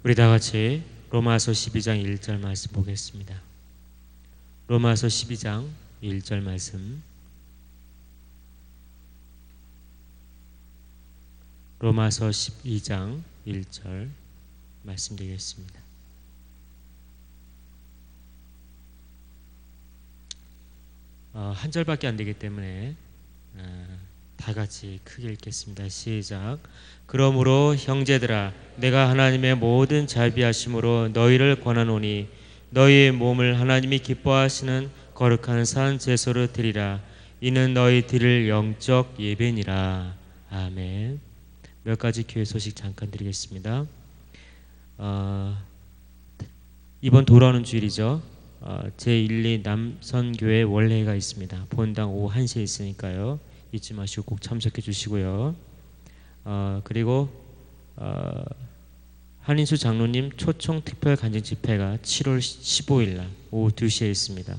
우리 다 같이 로마서 12장 1절 말씀 보겠습니다. 로마서 12장 1절 말씀. 로마서 12장 1절 말씀드리겠습니다. 한 절밖에 안 되기 때문에 다 같이 크게 읽겠습니다. 시작. 그러므로 형제들아, 내가 하나님의 모든 자비하심으로 너희를 권하노니 너희의 몸을 하나님이 기뻐하시는 거룩한 산 제소로 드리라. 이는 너희 드릴 영적 예배니라. 아멘. 몇 가지 교회 소식 잠깐 드리겠습니다. 이번 돌아오는 주일이죠. 제1, 2 남선교회 원례가 있습니다. 본당 오후 1시에 있으니까요. 잊지 마시고 꼭 참석해 주시고요. 그리고 한인수 장로님 초청 특별 간증 집회가 7월 15일 날 오후 2시에 있습니다.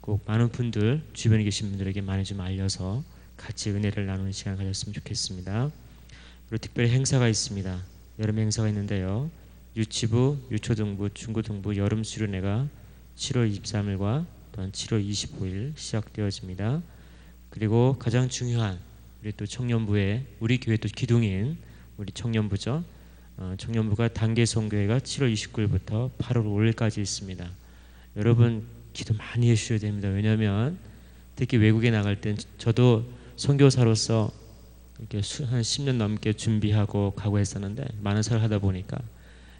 꼭 많은 분들, 주변에 계신 분들에게 많이 좀 알려서 같이 은혜를 나누는 시간 가졌으면 좋겠습니다. 그리고 특별히 행사가 있습니다. 여름 행사가 있는데요. 유치부, 유초등부, 중고등부 여름 수련회가 7월 23일과 또한 7월 25일 시작되어집니다. 그리고 가장 중요한 우리 또 청년부에 우리 교회 또 기둥인 우리 청년부죠. 청년부가 단계 선교회가 7월 29일부터 8월 5일까지 있습니다. 여러분 기도 많이 해주셔야 됩니다. 왜냐하면 특히 외국에 나갈 땐 저도 선교사로서 이렇게 한 10년 넘게 준비하고 가고 했었는데 많은 사를 하다 보니까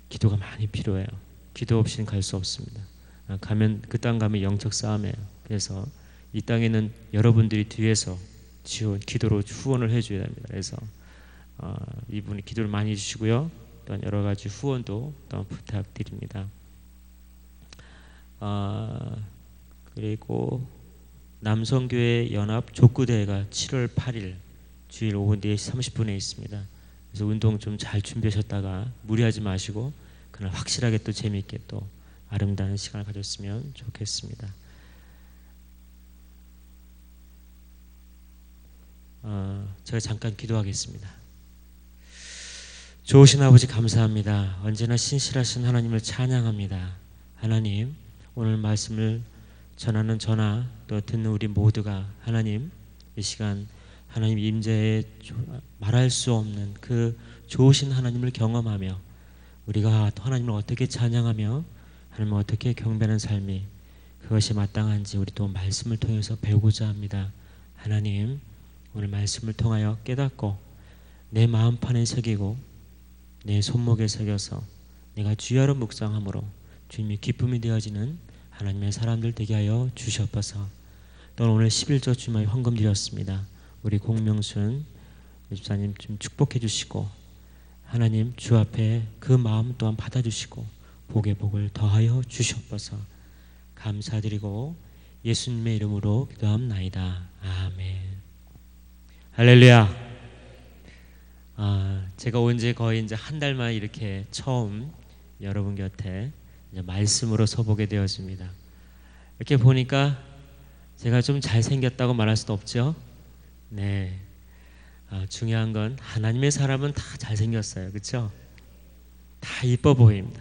기도가 많이 필요해요. 기도 없이는 갈 수 없습니다. 가면 그 땅 가면 영적 싸움이에요. 그래서 이 땅에는 여러분들이 뒤에서 지원, 기도로 후원을 해줘야 됩니다. 그래서 이분이 기도를 많이 해주시고요. 또한 여러 가지 후원도 또한 부탁드립니다. 그리고 남성교회 연합 족구대회가 7월 8일 주일 오후 4시 30분에 있습니다. 그래서 운동 좀 잘 준비하셨다가 무리하지 마시고 그날 확실하게 또 재미있게 또 아름다운 시간을 가졌으면 좋겠습니다. 제가 잠깐 기도하겠습니다. 좋으신 아버지 감사합니다. 언제나 신실하신 하나님을 찬양합니다. 하나님, 오늘 말씀을 전하는 저나 또 듣는 우리 모두가 하나님 이 시간 하나님 임재에 말할 수 없는 그 좋으신 하나님을 경험하며 우리가 하나님을 어떻게 찬양하며 하나님을 어떻게 경배하는 삶이 그것이 마땅한지 우리 또 말씀을 통해서 배우고자 합니다. 하나님, 오늘 말씀을 통하여 깨닫고 내 마음판에 새기고 내 손목에 새겨서 내가 주야로 묵상함으로 주님의 기쁨이 되어지는 하나님의 사람들 되게 하여 주시옵소서. 또 오늘 11조 주님의 헌금 드렸습니다. 우리 공명순 집사님 좀 축복해 주시고 하나님 주 앞에 그 마음 또한 받아주시고 복의 복을 더하여 주시옵소서. 감사드리고 예수님의 이름으로 기도합나이다. 아멘. 할렐루야. 제가 온 지 거의 이제 한 달 만에 이렇게 처음 여러분 곁에 이제 말씀으로 서보게 되었습니다. 이렇게 보니까 제가 좀 잘생겼다고 말할 수도 없죠. 네. 중요한 건 하나님의 사람은 다 잘생겼어요. 그렇죠? 다 이뻐 보입니다.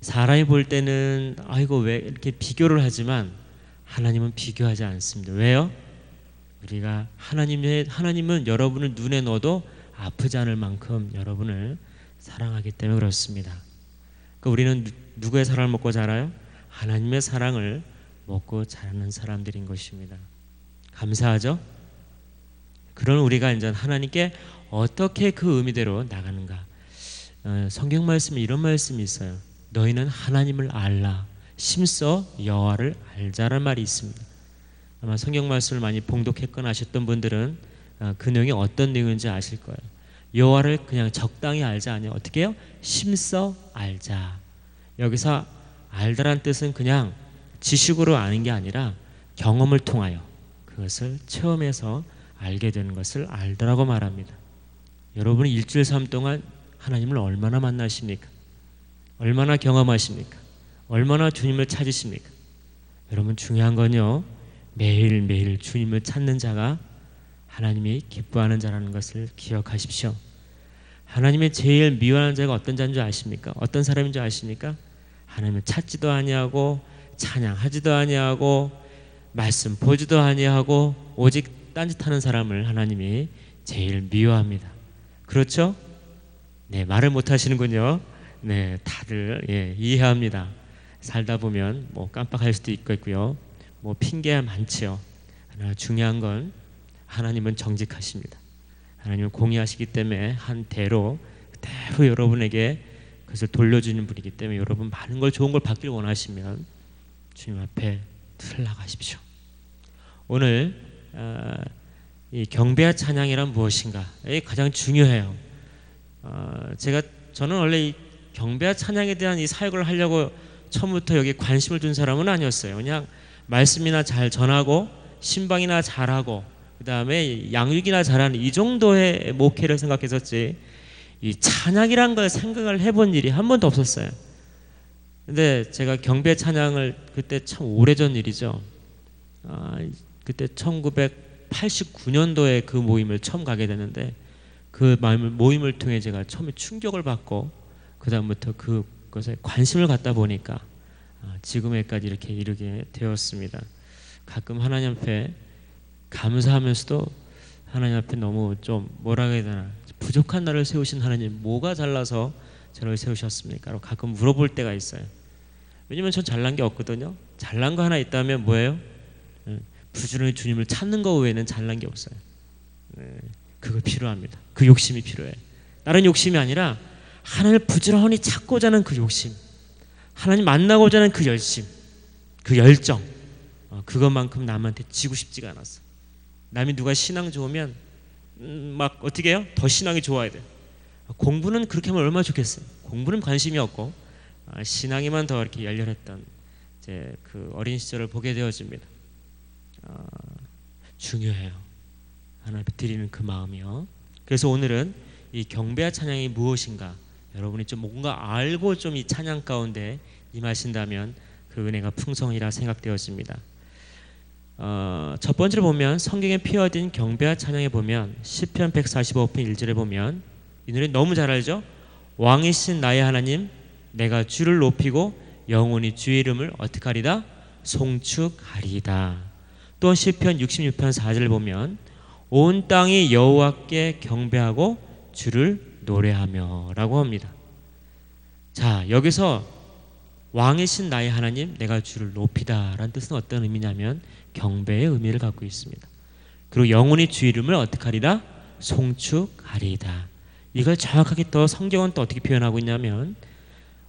사람이 볼 때는 아이고 왜 이렇게 비교를 하지만 하나님은 비교하지 않습니다. 왜요? 우리가 하나님은 여러분을 눈에 넣어도 아프지 않을 만큼 여러분을 사랑하기 때문에 그렇습니다. 그러니까 우리는 누구의 사랑을 먹고 자라요? 하나님의 사랑을 먹고 자라는 사람들인 것입니다. 감사하죠? 그런 우리가 이제 하나님께 어떻게 그 의미대로 나가는가? 성경 말씀에 이런 말씀이 있어요. 너희는 하나님을 알라. 심써 여호와를 알자라는 말이 있습니다. 아마 성경 말씀을 많이 봉독했거나 하셨던 분들은 그 내용이 어떤 내용인지 아실 거예요. 여호와를 그냥 적당히 알자 아니에요. 어떻게 해요? 심써 알자. 여기서 알다란 뜻은 그냥 지식으로 아는 게 아니라 경험을 통하여 그것을 체험해서 알게 되는 것을 알다라고 말합니다. 여러분이 일주일 삶 동안 하나님을 얼마나 만나십니까? 얼마나 경험하십니까? 얼마나 주님을 찾으십니까? 여러분 중요한 건요, 매일매일 주님을 찾는 자가 하나님이 기뻐하는 자라는 것을 기억하십시오. 하나님의 제일 미워하는 자가 어떤 자인 줄 아십니까? 어떤 사람인 줄 아십니까? 하나님을 찾지도 아니하고 찬양하지도 아니하고 말씀 보지도 아니하고 오직 딴짓하는 사람을 하나님이 제일 미워합니다. 그렇죠? 네, 말을 못 하시는군요. 네, 다들 이해합니다. 살다 보면 뭐 깜빡할 수도 있겠고요. 뭐 핑계가 많지요. 그러나 중요한 건 하나님은 정직하십니다. 하나님은 공의하시기 때문에 한 대로 그대로 여러분에게 그것을 돌려주는 분이기 때문에 여러분 많은 걸 좋은 걸 받길 원하시면 주님 앞에 늘 나가십시오. 오늘 이 경배와 찬양이란 무엇인가? 이게 가장 중요해요. 저는 원래 이 경배와 찬양에 대한 이 사역을 하려고 처음부터 여기 관심을 둔 사람은 아니었어요. 그냥 말씀이나 잘 전하고 신방이나 잘하고 그 다음에 양육이나 잘하는 이 정도의 목회를 생각했었지 이 찬양이란 걸 생각을 해본 일이 한 번도 없었어요. 근데 제가 경배 찬양을 그때 참 오래전 일이죠. 그때 1989년도에 그 모임을 처음 가게 되는데 그 모임을 통해 제가 처음에 충격을 받고 그 다음부터 그것에 관심을 갖다 보니까 지금에까지 이렇게 이르게 되었습니다. 가끔 하나님 앞에 감사하면서도 하나님 앞에 너무 좀 뭐라 해야 되나 부족한 나를 세우신 하나님 뭐가 잘나서 저를 세우셨습니까? 라고 가끔 물어볼 때가 있어요. 왜냐면 전 잘난 게 없거든요. 잘난 거 하나 있다면 뭐예요? 부지런히 주님을 찾는 거 외에는 잘난 게 없어요. 그거 필요합니다. 그 욕심이 필요해. 다른 욕심이 아니라 하나님을 부지런히 찾고자 하는 그 욕심, 하나님 만나고자 하는 그 열심, 그 열정, 그것만큼 남한테 지고 싶지가 않았어. 남이 누가 신앙 좋으면 막 어떻게 해요? 더 신앙이 좋아야 돼. 공부는 그렇게 하면 얼마나 좋겠어요. 공부는 관심이 없고 신앙에만 더 이렇게 열렬했던 제 그 어린 시절을 보게 되어집니다. 중요해요. 하나님 앞에 드리는 그 마음이요. 그래서 오늘은 이 경배와 찬양이 무엇인가 여러분이 좀 뭔가 알고 좀 이 찬양 가운데 임하신다면 그 은혜가 풍성이라 생각되었습니다. 첫 번째로 보면 성경에 표어된 경배와 찬양에 보면 시편 145편 1절에 보면 이 노래 너무 잘 알죠? 왕이신 나의 하나님 내가 주를 높이고 영원히 주의 이름을 어떻게 하리다? 송축하리이다. 또 시편 66편 4절을 보면 온 땅이 여호와께 경배하고 주를 노래하며 라고 합니다. 자, 여기서 왕이신 나의 하나님 내가 주를 높이다 라는 뜻은 어떤 의미냐면 경배의 의미를 갖고 있습니다. 그리고 영원히 주의 이름을 어떻게 하리다? 송축하리이다. 이걸 정확하게 또 성경은 또 어떻게 표현하고 있냐면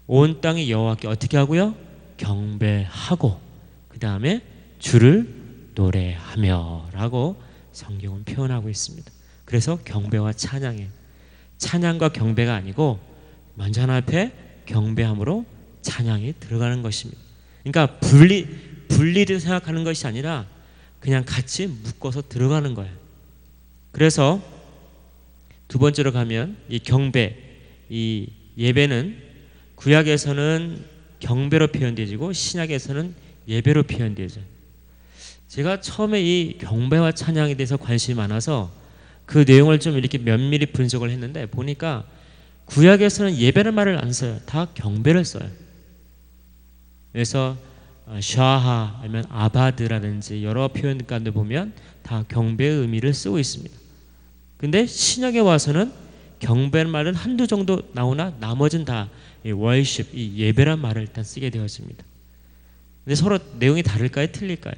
온 땅이 여호와께 어떻게 하고요? 경배하고 그 다음에 주를 노래하며 라고 성경은 표현하고 있습니다. 그래서 경배와 찬양이에요. 찬양과 경배가 아니고 먼저 하나 앞에 경배함으로 찬양이 들어가는 것입니다. 그러니까 분리를 생각하는 것이 아니라 그냥 같이 묶어서 들어가는 거예요. 그래서 두 번째로 가면 이 경배, 이 예배는 구약에서는 경배로 표현되지고 신약에서는 예배로 표현되죠. 제가 처음에 이 경배와 찬양에 대해서 관심이 많아서 그 내용을 좀 이렇게 면밀히 분석을 했는데 보니까 구약에서는 예배라는 말을 안 써요. 다 경배를 써요. 그래서 샤하 아니면 아바드라든지 여러 표현 가운데 보면 다 경배의 의미를 쓰고 있습니다. 근데 신약에 와서는 경배라는 말은 한두 정도 나오나 나머지는 다 월십, 이 예배란 말을 일단 쓰게 되었습니다. 근데 서로 내용이 다를까요? 틀릴까요?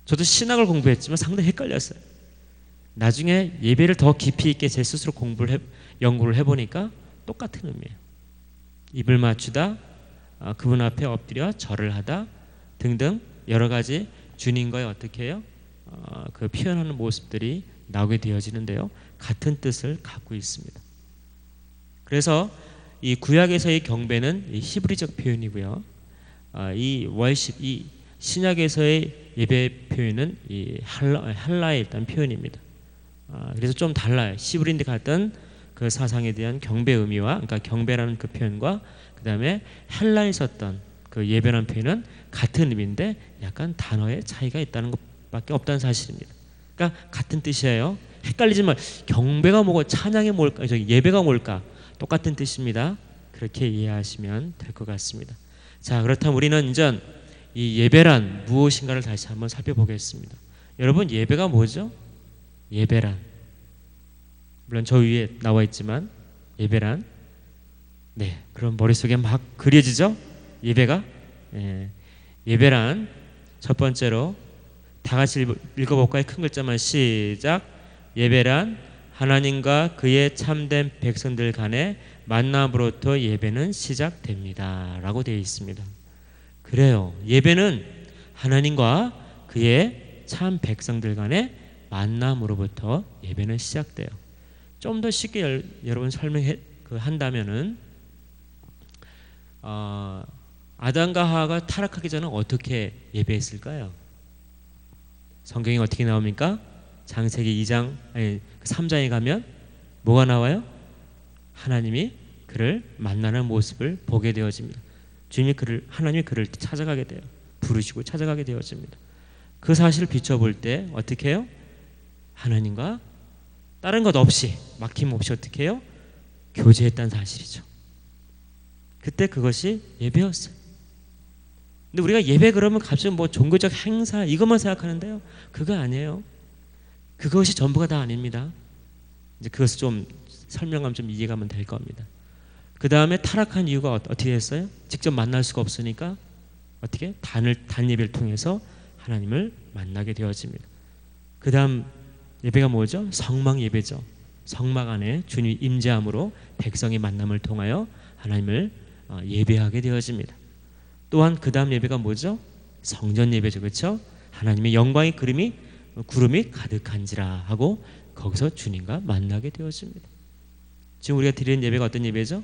저도 신학을 공부했지만 상당히 헷갈렸어요. 나중에 예배를 더 깊이 있게 제 스스로 연구를 해보니까 똑같은 의미예요. 입을 맞추다, 그분 앞에 엎드려 절을 하다 등등 여러 가지 주님과의 어떻게 해요? 그 표현하는 모습들이 나오게 되어지는데요. 같은 뜻을 갖고 있습니다. 그래서 이 구약에서의 경배는 이 히브리적 표현이고요. 이 월십, 이 신약에서의 예배 표현은 이 헬라의 일단 표현입니다. 그래서 좀 달라요. 히브리인데 같은 그 사상에 대한 경배 의미와, 그러니까 경배라는 그 표현과 그 다음에 헬라에 썼던 그 예배라는 표현은 같은 의미인데 약간 단어의 차이가 있다는 것밖에 없다는 사실입니다. 그러니까 같은 뜻이에요. 헷갈리지 말. 경배가 뭐고 찬양이 뭘까? 예배가 뭘까? 똑같은 뜻입니다. 그렇게 이해하시면 될 것 같습니다. 자, 그렇다면 우리는 이제 이 예배란 무엇인가를 다시 한번 살펴보겠습니다. 여러분, 예배가 뭐죠? 예배란, 물론 저 위에 나와 있지만 예배란, 네, 그럼 머릿속에 막 그려지죠? 예배가. 예배란 첫 번째로 다 같이 읽어볼까요? 큰 글자만 시작. 예배란 하나님과 그의 참된 백성들 간의 만남으로부터 예배는 시작됩니다 라고 되어 있습니다. 그래요, 예배는 하나님과 그의 참 백성들 간의 만남으로부터 예배는 시작돼요. 좀 더 쉽게 여러분 한다면은 아담과 하와가 타락하기 전에 어떻게 예배했을까요? 성경이 어떻게 나옵니까? 창세기 3장에 가면 뭐가 나와요? 하나님이 그를 만나는 모습을 보게 되어집니다. 하나님이 그를 찾아가게 돼요. 부르시고 찾아가게 되어집니다. 그 사실을 비춰볼 때 어떻게 해요? 하나님과 다른 것 없이, 막힘없이 어떻게 해요? 교제했다는 사실이죠. 그때 그것이 예배였어요. 근데 우리가 예배 그러면 갑자기 뭐 종교적 행사 이것만 생각하는데요, 그거 아니에요. 그것이 전부가 다 아닙니다. 이제 그것을 좀 설명하면 좀 이해가면 될 겁니다. 그 다음에 타락한 이유가 어떻게 됐어요? 직접 만날 수가 없으니까 어떻게? 단 예배를 통해서 하나님을 만나게 되어집니다. 그 다음 예배가 뭐죠? 성막 예배죠. 성막 안에 주님이 임재함으로 백성의 만남을 통하여 하나님을 예배하게 되어집니다. 또한 그 다음 예배가 뭐죠? 성전 예배죠. 그렇죠? 하나님의 영광의 구름이 가득한지라 하고 거기서 주님과 만나게 되어집니다. 지금 우리가 드리는 예배가 어떤 예배죠?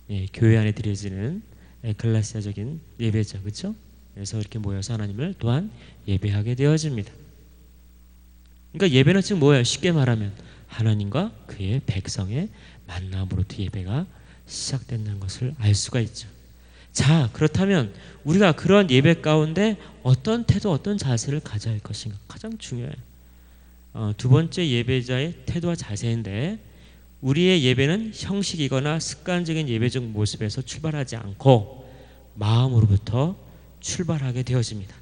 예, 교회 안에 드려지는 에클레시아적인 예배죠. 그렇죠? 그래서 이렇게 모여서 하나님을 또한 예배하게 되어집니다. 그러니까 예배는 지금 뭐예요? 쉽게 말하면 하나님과 그의 백성의 만남으로부터 예배가 시작된다는 것을 알 수가 있죠. 자, 그렇다면 우리가 그런 예배 가운데 어떤 태도, 어떤 자세를 가져야 할 것인가 가장 중요해요. 두 번째 예배자의 태도와 자세인데, 우리의 예배는 형식이거나 습관적인 예배적 모습에서 출발하지 않고 마음으로부터 출발하게 되어집니다.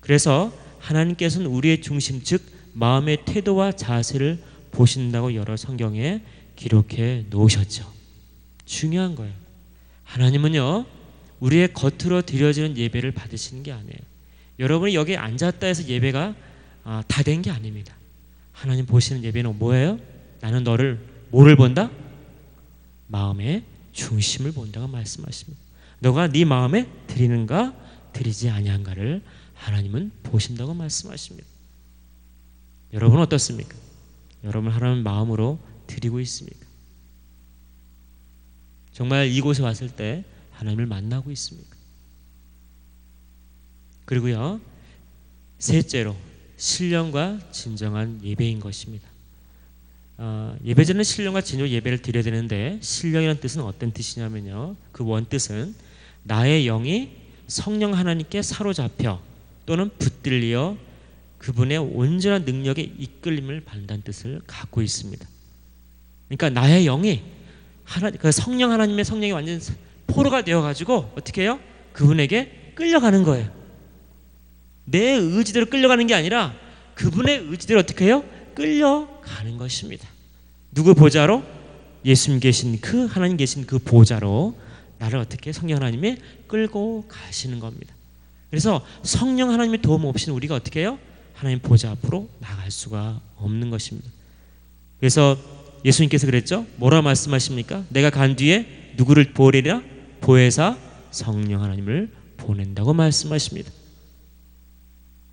그래서 하나님께서는 우리의 중심, 즉 마음의 태도와 자세를 보신다고 여러 성경에 기록해 놓으셨죠. 중요한 거예요. 하나님은요, 우리의 겉으로 드려지는 예배를 받으시는 게 아니에요. 여러분이 여기에 앉았다 해서 예배가 다 된 게 아닙니다. 하나님 보시는 예배는 뭐예요? 나는 뭐를 본다? 마음의 중심을 본다고 말씀하십니다. 너가 네 마음에 드리는가 드리지 아니한가를 하나님은 보신다고 말씀하십니다. 여러분은 어떻습니까? 여러분 하나님 마음으로 드리고 있습니까? 정말 이곳에 왔을 때 하나님을 만나고 있습니까? 그리고요, 셋째로 신령과 진정한 예배인 것입니다. 예배자는 신령과 진정한 예배를 드려야 되는데, 신령이라는 뜻은 어떤 뜻이냐면요, 그 원뜻은 나의 영이 성령 하나님께 사로잡혀 또는 붙들려 그분의 온전한 능력에 이끌림을 받는다는 뜻을 갖고 있습니다. 그러니까 나의 영이 그 성령 하나님의 성령이 완전 포로가 되어가지고 어떻게 해요? 그분에게 끌려가는 거예요. 내 의지대로 끌려가는 게 아니라 그분의 의지대로 어떻게 해요? 끌려가는 것입니다. 누구 보좌로? 예수님 계신 하나님 계신 그 보좌로 나를 어떻게 성령 하나님이 끌고 가시는 겁니다. 그래서 성령 하나님의 도움 없이는 우리가 어떻게 해요? 하나님 보좌 앞으로 나갈 수가 없는 것입니다. 그래서 예수님께서 그랬죠? 뭐라 말씀하십니까? 내가 간 뒤에 누구를 보내리라? 보혜사 성령 하나님을 보낸다고 말씀하십니다.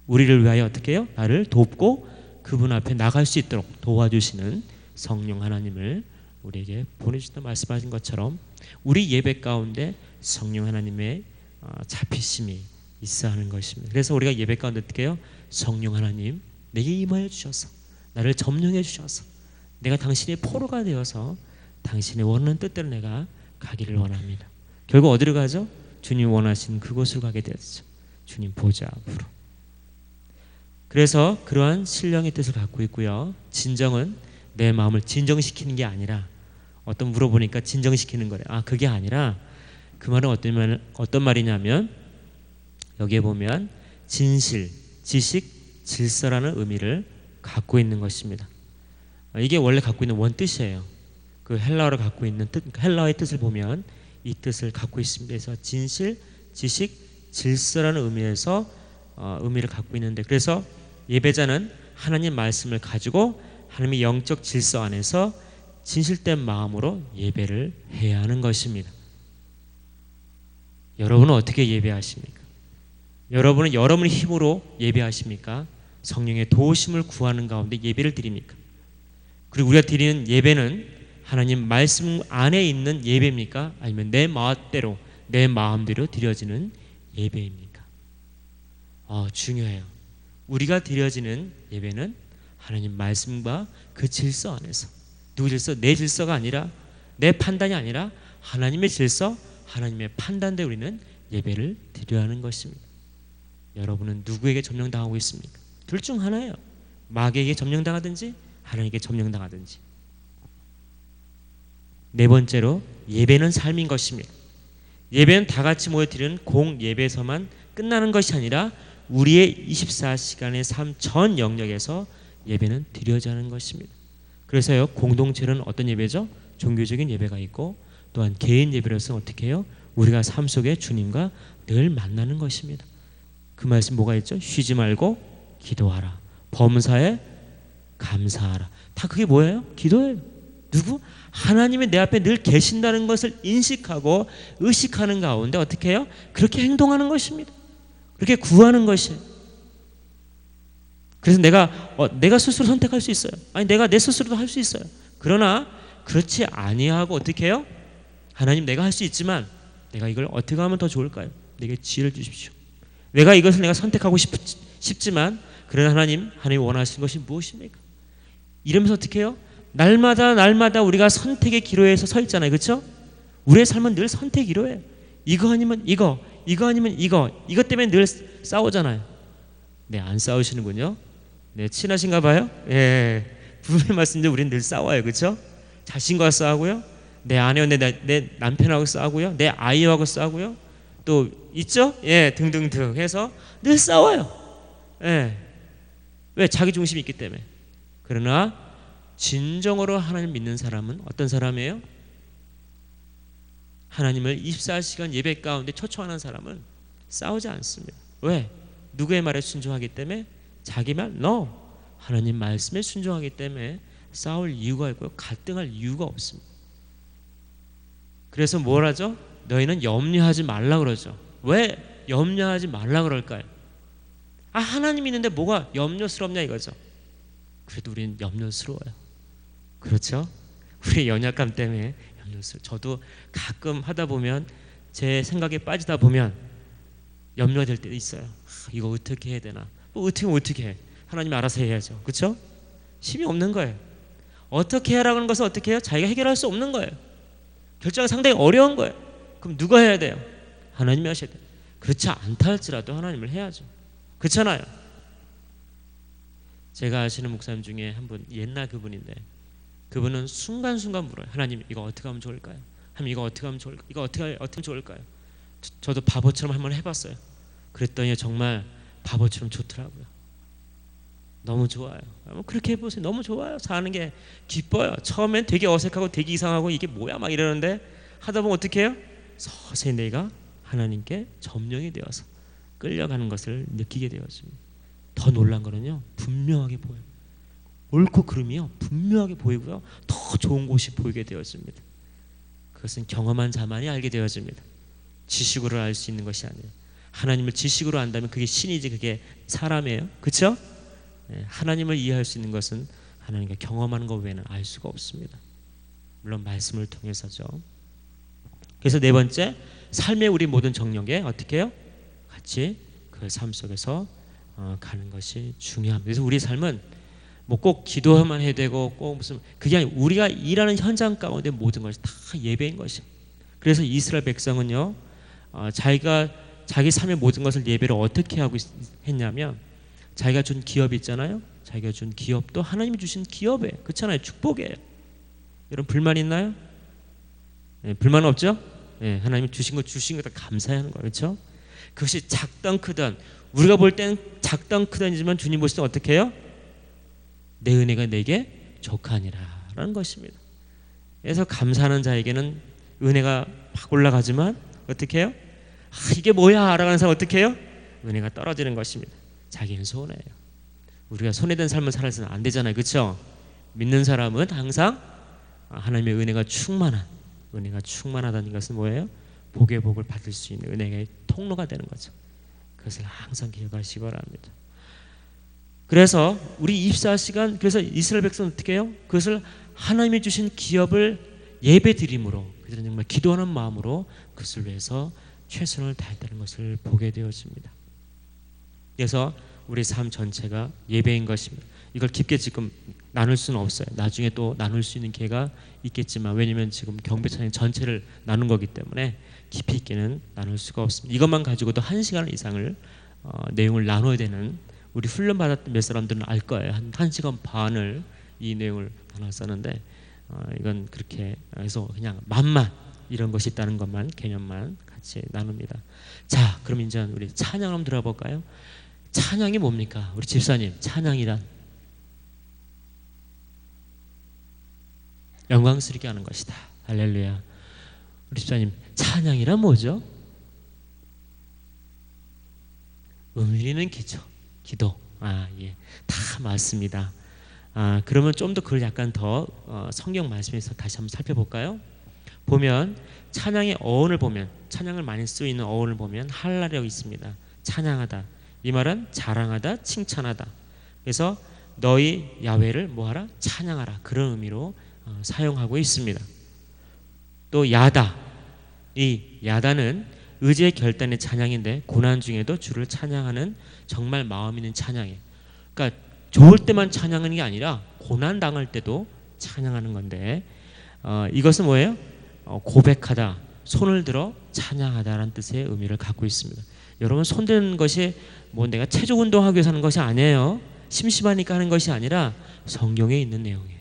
우리를 위하여 어떻게 해요? 나를 돕고 그분 앞에 나갈 수 있도록 도와주시는 성령 하나님을 우리에게 보내주신다 말씀하신 것처럼 우리 예배 가운데 성령 하나님의 잡히심이 있어야 하는 것입니다. 그래서 우리가 예배 가운데 어떻게 해요? 성령 하나님 내게 임하여 주셔서 나를 점령해 주셔서 내가 당신의 포로가 되어서 당신의 원하는 뜻대로 내가 가기를 원합니다. 결국 어디로 가죠? 주님 원하시는 그곳으로 가게 되었죠. 주님 보좌 앞으로. 그래서 그러한 신령의 뜻을 갖고 있고요. 진정은 내 마음을 진정시키는 게 아니라, 어떤 물어보니까 진정시키는 거래. 그게 아니라 그 말은 어떤 말이냐면, 여기에 보면 진실, 지식, 질서라는 의미를 갖고 있는 것입니다. 이게 원래 갖고 있는 원뜻이에요. 그 헬라어를 갖고 있는 뜻, 헬라어의 뜻을 보면 이 뜻을 갖고 있습니다. 그래서 진실, 지식, 질서라는 의미에서 의미를 갖고 있는데, 그래서 예배자는 하나님 말씀을 가지고 하나님의 영적 질서 안에서 진실된 마음으로 예배를 해야 하는 것입니다. 여러분은 어떻게 예배하십니까? 여러분은 여러분의 힘으로 예배하십니까? 성령의 도우심을 구하는 가운데 예배를 드립니까? 그리고 우리가 드리는 예배는 하나님 말씀 안에 있는 예배입니까? 아니면 내 마음대로, 내 마음대로 드려지는 예배입니까? 중요해요. 우리가 드려지는 예배는 하나님 말씀과 그 질서 안에서, 누구 질서? 내 질서가 아니라, 내 판단이 아니라 하나님의 질서, 하나님의 판단대로 우리는 예배를 드려야 하는 것입니다. 여러분은 누구에게 점령당하고 있습니까? 둘 중 하나예요. 마귀에게 점령당하든지 하나님께 점령당하든지. 네 번째로, 예배는 삶인 것입니다. 예배는 다 같이 모여 드리는 공예배에서만 끝나는 것이 아니라 우리의 24시간의 삶 전 영역에서 예배는 드려져야 하는 것입니다. 그래서요, 공동체는 어떤 예배죠? 종교적인 예배가 있고, 또한 개인 예배로서는 어떻게 해요? 우리가 삶 속에 주님과 늘 만나는 것입니다. 그 말씀 뭐가 있죠? 쉬지 말고 기도하라. 범사에 감사하라. 다 그게 뭐예요? 기도예요. 누구? 하나님이 내 앞에 늘 계신다는 것을 인식하고 의식하는 가운데 어떻게 해요? 그렇게 행동하는 것입니다. 그렇게 구하는 것이에요. 그래서 내가 스스로 선택할 수 있어요. 아니, 내가 내 스스로도 할 수 있어요. 그러나 그렇지 아니하고 어떻게 해요? 하나님, 내가 할 수 있지만 내가 이걸 어떻게 하면 더 좋을까요? 내게 지혜를 주십시오. 이것을 선택하고 싶지만, 그러나 하나님 원하시는 것이 무엇입니까? 이러면서 어떻게 해요? 날마다 우리가 선택의 기로에서 서 있잖아요. 그렇죠? 우리의 삶은 늘 선택 기로예요. 이거 아니면 이거 아니면 이것 때문에 늘 싸우잖아요. 네, 안 싸우시는군요. 네, 친하신가 봐요. 예, 부모님 말씀인데 우리는 늘 싸워요. 그렇죠? 자신과 싸우고요, 내 아내와 내 남편하고 싸우고요, 내 아이하고 싸우고요, 또 있죠? 예, 등등등 해서 늘 싸워요. 예, 왜? 자기 중심이 있기 때문에. 그러나 진정으로 하나님 믿는 사람은 어떤 사람이에요? 하나님을 24시간 예배 가운데 초청하는 사람은 싸우지 않습니다. 왜? 누구의 말에 순종하기 때문에? 자기 말? No. 하나님 말씀에 순종하기 때문에 싸울 이유가 있고요, 갈등할 이유가 없습니다. 그래서 뭘 하죠? 너희는 염려하지 말라 그러죠. 왜 염려하지 말라 그럴까요? 하나님 있는데 뭐가 염려스럽냐 이거죠. 그래도 우리는 염려스러워요. 그렇죠? 우리의 연약감 때문에 염려스러워요. 저도 가끔 하다 보면, 제 생각에 빠지다 보면 염려가 될 때도 있어요. 이거 어떻게 해야 되나? 어떻게 해? 하나님이 알아서 해야죠. 그렇죠? 힘이 없는 거예요. 어떻게 하라는 것은 어떻게 해요? 자기가 해결할 수 없는 거예요. 결정이 상당히 어려운 거예요. 그럼 누가 해야 돼요? 하나님이 하셔야 돼요. 그렇지 않다 할지라도 하나님을 해야죠. 그렇잖아요. 제가 아시는 목사님 중에 한 분, 옛날 그분인데, 그분은 순간순간 물어요. 하나님, 이거 어떻게 하면 좋을까요? 하나님, 이거 어떻게 하면 좋을까요? 이거 어떻게 하면 좋을까요? 저도 바보처럼 한번 해봤어요. 그랬더니 정말 바보처럼 좋더라고요. 너무 좋아요. 그렇게 해보세요. 너무 좋아요. 사는 게 기뻐요. 처음엔 되게 어색하고 되게 이상하고 이게 뭐야 막 이러는데, 하다 보면 어떻게 해요? 서서히 내가 하나님께 점령이 되어서 끌려가는 것을 느끼게 되었습니다. 더 놀란 거는요, 분명하게 보여요. 옳고 그름이요, 분명하게 보이고요, 더 좋은 곳이 보이게 되었습니다. 그것은 경험한 자만이 알게 되어집니다. 지식으로 알 수 있는 것이 아니에요. 하나님을 지식으로 안다면 그게 신이지, 그게 사람이에요. 그렇죠? 네, 하나님을 이해할 수 있는 것은 하나님과 경험하는 것 외에는 알 수가 없습니다. 물론 말씀을 통해서죠. 그래서 네 번째, 삶의 우리 모든 정령에 어떻게 해요? 같이 그 삶 속에서 가는 것이 중요합니다. 그래서 우리 삶은 뭐 꼭 기도만 해야 되고 꼭 무슨, 그게 아니고 우리가 일하는 현장 가운데 모든 것이 다 예배인 것이. 그래서 이스라엘 백성은요, 자기 삶의 모든 것을 예배로 어떻게 하고 했냐면, 자기가 준 기업이 있잖아요. 자기가 준 기업도 하나님이 주신 기업이에요. 그렇잖아요. 축복이에요. 여러분 불만 있나요? 예, 불만 없죠? 예, 하나님이 주신 거 감사해야 하는 거예요. 그렇죠? 그것이 작던 크던 우리가 볼 땐 작던 크던이지만 주님 보실 때 어떻게 해요? 내 은혜가 내게 족하니라 라는 것입니다. 그래서 감사하는 자에게는 은혜가 막 올라가지만 어떻게 해요? 이게 뭐야? 라고 하는 사람 어떻게 해요? 은혜가 떨어지는 것입니다. 자기는 손해예요. 우리가 손해된 삶을 살아서는 안 되잖아요. 그렇죠? 믿는 사람은 항상 하나님의 은혜가 충만하다는 것은 뭐예요? 복의 복을 받을 수 있는 은혜의 통로가 되는 거죠. 그것을 항상 기억하시기 바랍니다. 그래서 우리 24시간 그래서 이스라엘 백성은 어떻게 해요? 그것을 하나님이 주신 기업을 예배드림으로 그들은 정말 기도하는 마음으로 그것을 위해서 최선을 다했다는 것을 보게 되어집니다. 그래서 우리 삶 전체가 예배인 것입니다. 이걸 깊게 지금 나눌 수는 없어요. 나중에 또 나눌 수 있는 기회가 있겠지만 왜냐하면 지금 경배찬양 전체를 나눈 거기 때문에 깊이 있게는 나눌 수가 없습니다. 이것만 가지고도 1시간 이상을 내용을 나눠야 되는 우리 훈련 받았던 몇 사람들은 알 거예요. 한 1시간 반을 이 내용을 나눴었는데 이건 그렇게 해서 그냥 맛만 이런 것이 있다는 것만 개념만 같이 나눕니다. 자, 그럼 이제 우리 찬양 한번 들어볼까요? 찬양이 뭡니까? 우리 집사님, 찬양이란 영광스럽게 하는 것이다. 할렐루야. 우리 집사님, 찬양이란 뭐죠? 울리는 기도. 예, 다 맞습니다. 그러면 좀 더 그걸 약간 더 성경 말씀에서 다시 한번 살펴볼까요? 보면 찬양의 어원을 보면 찬양을 많이 쓰고 있는 어원을 보면 할라라고 있습니다. 찬양하다. 이 말은 자랑하다, 칭찬하다. 그래서 너희 야훼를 뭐하라? 찬양하라. 그런 의미로 사용하고 있습니다. 또 야다. 이 야다는 의지의 결단의 찬양인데 고난 중에도 주를 찬양하는 정말 마음 있는 찬양이에요. 그러니까 좋을 때만 찬양하는 게 아니라 고난 당할 때도 찬양하는 건데 이것은 뭐예요? 고백하다, 손을 들어 찬양하다라는 뜻의 의미를 갖고 있습니다. 여러분 손 드는 것이 뭐 내가 체조 운동하기 위해서 하는 것이 아니에요. 심심하니까 하는 것이 아니라 성경에 있는 내용이에요.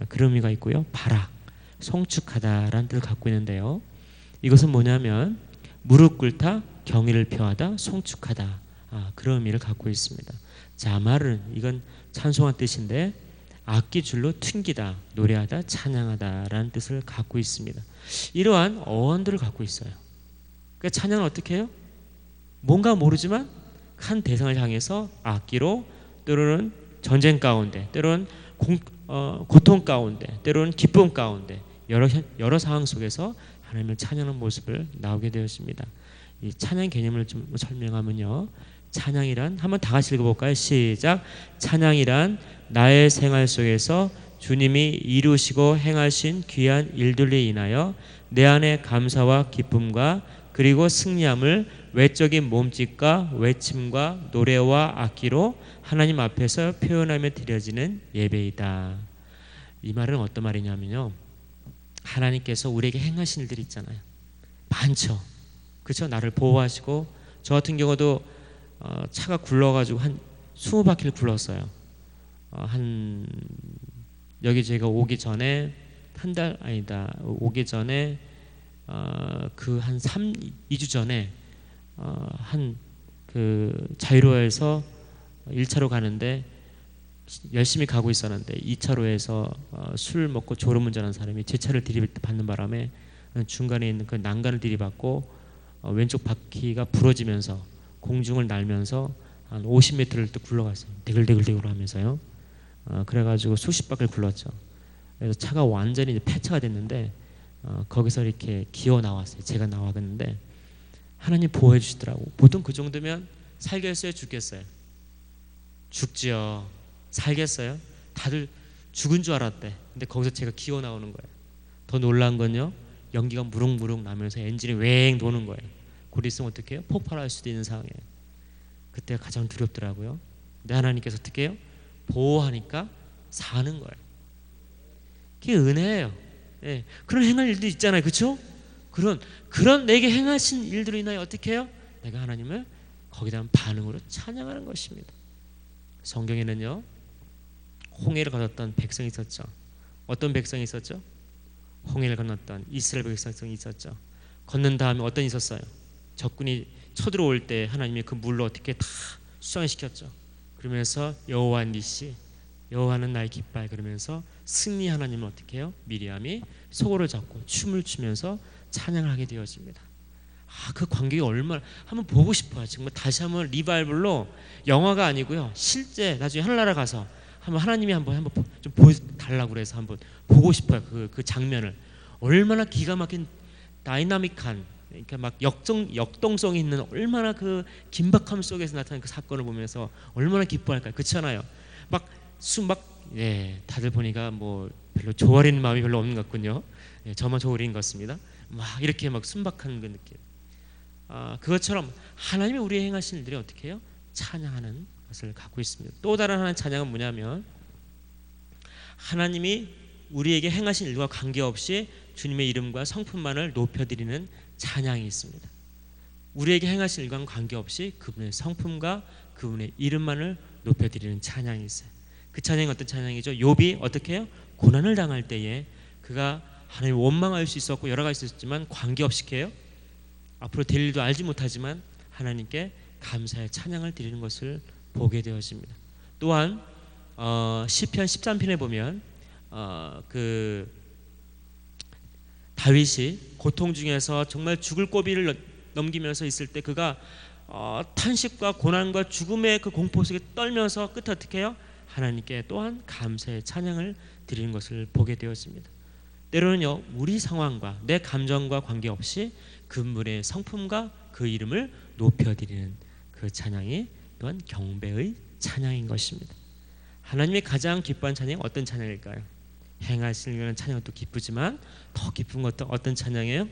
그런 의미가 있고요. 바락, 송축하다라는 뜻을 갖고 있는데요. 이것은 뭐냐면 무릎 꿇다, 경의를 표하다, 송축하다 그런 의미를 갖고 있습니다. 자말은 이건 찬송한 뜻인데 악기줄로 튕기다, 노래하다, 찬양하다라는 뜻을 갖고 있습니다. 이러한 어원들을 갖고 있어요. 그러니까 찬양은 어떻게 해요? 뭔가 모르지만 한 대상을 향해서 악기로 때로는 전쟁 가운데, 때로는 고통 가운데, 때로는 기쁨 가운데 여러 상황 속에서 하나님을 찬양하는 모습을 나오게 되었습니다. 이 찬양 개념을 좀 설명하면요. 찬양이란 한번 다 같이 읽어볼까요? 시작. 찬양이란 나의 생활 속에서 주님이 이루시고 행하신 귀한 일들로 인하여 내 안에 감사와 기쁨과 그리고 승리함을 외적인 몸짓과 외침과 노래와 악기로 하나님 앞에서 표현하며 드려지는 예배이다. 이 말은 어떤 말이냐면요. 하나님께서 우리에게 행하신 일들이 있잖아요. 많죠. 그렇죠? 나를 보호하시고 저 같은 경우도 차가 굴러가지고 한 20바퀴를 굴렀어요. 여기 제가 오기 전에 오기 전에 그 한 2주 전에 그 자유로에서 1차로 가는데 열심히 가고 있었는데 2차로에서 술 먹고 졸음운전한 사람이 제 차를 들이받는 바람에 중간에 있는 그 난간을 들이받고 왼쪽 바퀴가 부러지면서 공중을 날면서 한 50m를 또 굴러갔어요. 대글대글 하면서요. 그래가지고 수십 바퀴를 굴렀죠. 그래서 차가 완전히 이제 폐차가 됐는데 거기서 이렇게 기어 나왔어요. 제가 나와갔는데 하나님 보호해 주시더라고. 보통 그 정도면 살겠어요? 죽겠어요? 죽지요. 살겠어요? 다들 죽은 줄 알았대. 근데 거기서 제가 기어 나오는 거예요. 더 놀라운 건요. 연기가 무릉무릉 나면서 엔진이 웽 도는 거예요. 곧 있으면 어떻게 해요? 폭발할 수도 있는 상황이에요. 그때가 가장 두렵더라고요. 근데 하나님께서 어떻게 해요? 보호하니까 사는 거예요. 그게 은혜예요. 예, 그런 행할 일도 있잖아요. 그렇죠? 그런 내게 행하신 일들로 인하여 어떻게 해요? 내가 하나님을 거기다 반응으로 찬양하는 것입니다. 성경에는요, 홍해를 건넜던 백성이 있었죠. 어떤 백성이 있었죠? 홍해를 건넜던 이스라엘 백성이 있었죠. 건넌 다음에 어떤 있었어요? 적군이 쳐들어올 때 하나님이 그 물로 어떻게 다 수장시켰죠. 그러면서 여호와 니시, 여호와는 나의 깃발, 그러면서 승리 하나님은 어떻게 해요? 미리암이 소고를 잡고 춤을 추면서 찬양을 하게 되어집니다. 그 관객이 얼마나 한번 보고 싶어요. 정말 다시 한번 리바이벌로, 영화가 아니고요, 실제 나중에 하늘나라 가서 한번 하나님이 한번 좀 보여달라고 그래서 한번 보고 싶어요. 그 장면을. 얼마나 기가 막힌 다이나믹한, 그러니까 막 역동성이 있는, 얼마나 그 긴박함 속에서 나타난 그 사건을 보면서 얼마나 기뻐할까요? 그렇잖아요. 다들 보니까 뭐 별로 조아리는 마음이 별로 없는 것 같군요. 저만 조아리는 것 같습니다. 막 이렇게 막 순박한 그 느낌. 그것처럼 하나님이 우리의 행하신 일들이 어떻게 해요? 찬양하는 것을 갖고 있습니다. 또 다른 하나의 찬양은 뭐냐면, 하나님이 우리에게 행하신 일과 관계없이 주님의 이름과 성품만을 높여드리는 찬양이 있습니다. 우리에게 행하신 일과는 관계없이 그분의 성품과 그분의 이름만을 높여드리는 찬양이 있어요. 그 찬양이 어떤 찬양이죠? 욥이 어떻게 해요? 고난을 당할 때에 그가 하나님을 원망할 수 있었고 여러 가지 있었지만 관계없이 해요. 앞으로 될 일도 알지 못하지만 하나님께 감사의 찬양을 드리는 것을 보게 되어집니다. 또한 시편 13편에 보면 그 다윗이 고통 중에서 정말 죽을 고비를 넘기면서 있을 때 그가 탄식과 고난과 죽음의 그 공포 속에 떨면서 끝에 어떻게 해요? 하나님께 또한 감사의 찬양을 드리는 것을 보게 되었습니다. 때로는요, 우리 상황과 내 감정과 관계없이 그분의 성품과 그 이름을 높여드리는 그 찬양이 또한 경배의 찬양인 것입니다. 하나님이 가장 기뻐하는 찬양이 어떤 찬양일까요? 행하시는 찬양은 또 기쁘지만 더 기쁜 것도 어떤 찬양이에요?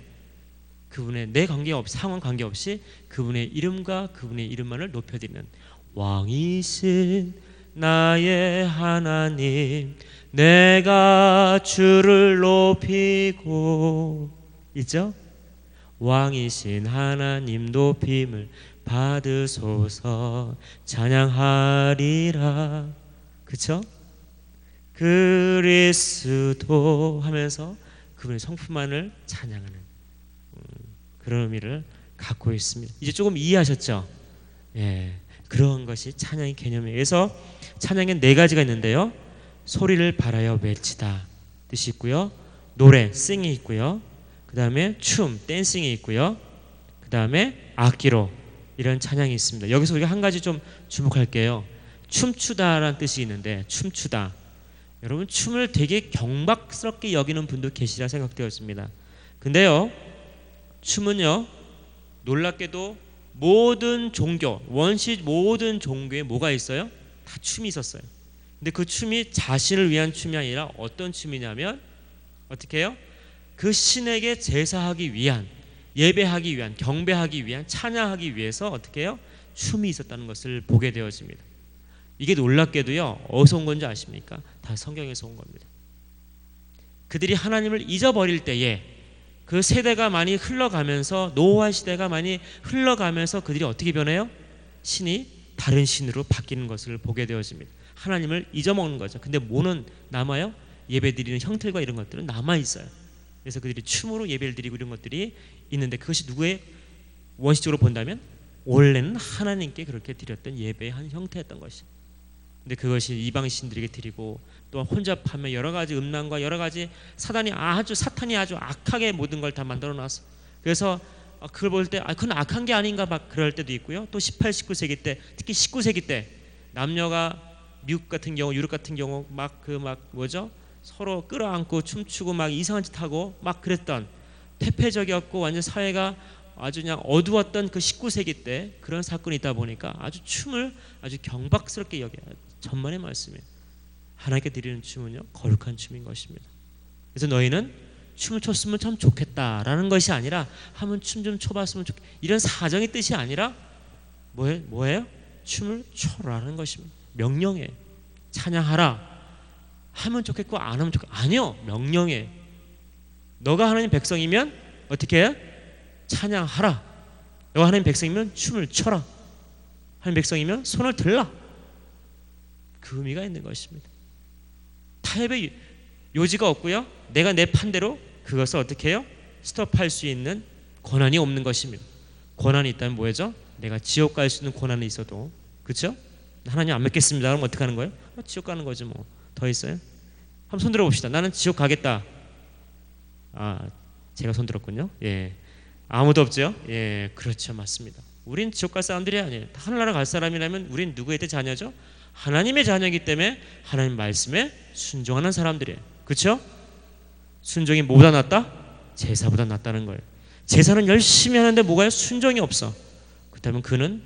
그분의 내 상황 관계없이 그분의 이름과 그분의 이름만을 높여드리는, 왕이신 나의 하나님 내가 주를 높이고, 있죠? 왕이신 하나님 높임을 받으소서 찬양하리라. 그쵸? 그리스도 하면서 그분의 성품만을 찬양하는 그런 의미를 갖고 있습니다. 이제 조금 이해하셨죠? 예, 그런 것이 찬양의 개념이에요. 그래서 찬양엔 네 가지가 있는데요, 소리를 발하여 외치다 뜻이 있고요, 노래 sing이 있고요, 그 다음에 춤 댄싱이 있고요, 그 다음에 악기로 이런 찬양이 있습니다. 여기서 우리가 한 가지 좀 주목할게요. 춤추다라는 뜻이 있는데, 춤추다, 여러분 춤을 되게 경박스럽게 여기는 분도 계시라 생각되었습니다. 근데요, 춤은요, 놀랍게도 모든 종교, 모든 종교에 뭐가 있어요? 다 춤이 있었어요. 근데 그 춤이 자신을 위한 춤이 아니라 어떤 춤이냐면 어떻게 해요? 그 신에게 제사하기 위한, 예배하기 위한, 경배하기 위한, 찬양하기 위해서 어떻게 해요? 춤이 있었다는 것을 보게 되어집니다. 이게 놀랍게도요, 어디서 온 건지 아십니까? 다 성경에서 온 겁니다. 그들이 하나님을 잊어버릴 때에 그 세대가 많이 흘러가면서, 노아 시대가 많이 흘러가면서 그들이 어떻게 변해요? 신이 다른 신으로 바뀌는 것을 보게 되어집니다. 하나님을 잊어먹는 거죠. 근데 뭐는 남아요? 예배드리는 형태가 이런 것들은 남아있어요. 그래서 그들이 춤으로 예배를 드리고 이런 것들이 있는데, 그것이 누구의, 원시적으로 본다면 원래는 하나님께 그렇게 드렸던 예배의 한 형태였던 것이죠. 근데 그것이 이방 신들에게 드리고 또한 혼잡하며 여러 가지 음란과 여러 가지 사탄이 아주 악하게 모든 걸 다 만들어 놨어. 그래서 그걸 볼 때 그건 악한 게 아닌가 막 그럴 때도 있고요. 또 18, 19세기 때, 특히 19세기 때 남녀가 미국 같은 경우, 유럽 같은 경우 서로 끌어안고 춤추고 막 이상한 짓 하고 막 그랬던, 퇴폐적이었고 완전 사회가 아주 그냥 어두웠던 그 19세기 때 그런 사건이 있다 보니까 아주 춤을 아주 경박스럽게 여겨요. 전만의 말씀이에요. 하나님께 드리는 춤은요, 거룩한 춤인 것입니다. 그래서 너희는 춤을 췄으면 참 좋겠다라는 것이 아니라 한번 춤 좀 춰봤으면 좋겠다, 이런 사정의 뜻이 아니라 뭐예요? 춤을 춰라는 것입니다. 명령해. 찬양하라 하면 좋겠고 안 하면 좋겠고, 아니요, 명령해. 너가 하나님 백성이면 어떻게 해? 찬양하라. 너가 하나님 백성이면 춤을 춰라. 하나님 백성이면 손을 들라. 그 의미가 있는 것입니다. 타협의 요지가 없고요. 내가 내 판대로 그것을 어떻게 해요? 스톱할 수 있는 권한이 없는 것입니다. 권한이 있다면 뭐죠? 내가 지옥 갈 수 있는 권한이 있어도, 그렇죠? 하나님 안 믿겠습니다. 그럼 어떻게 하는 거예요? 지옥 가는 거지 뭐. 더 있어요? 한번 손 들어 봅시다. 나는 지옥 가겠다. 제가 손 들었군요. 예, 아무도 없죠? 예, 그렇죠, 맞습니다. 우린 지옥 갈 사람들이 아니에요. 하늘나라 갈 사람이라면 우린 누구의 자녀죠? 하나님의 자녀이기 때문에 하나님 말씀에 순종하는 사람들이에요. 그렇죠? 순종이 뭐보다 낫다? 제사보다 낫다는 거예요. 제사는 열심히 하는데 뭐가요? 순종이 없어. 그렇다면 그는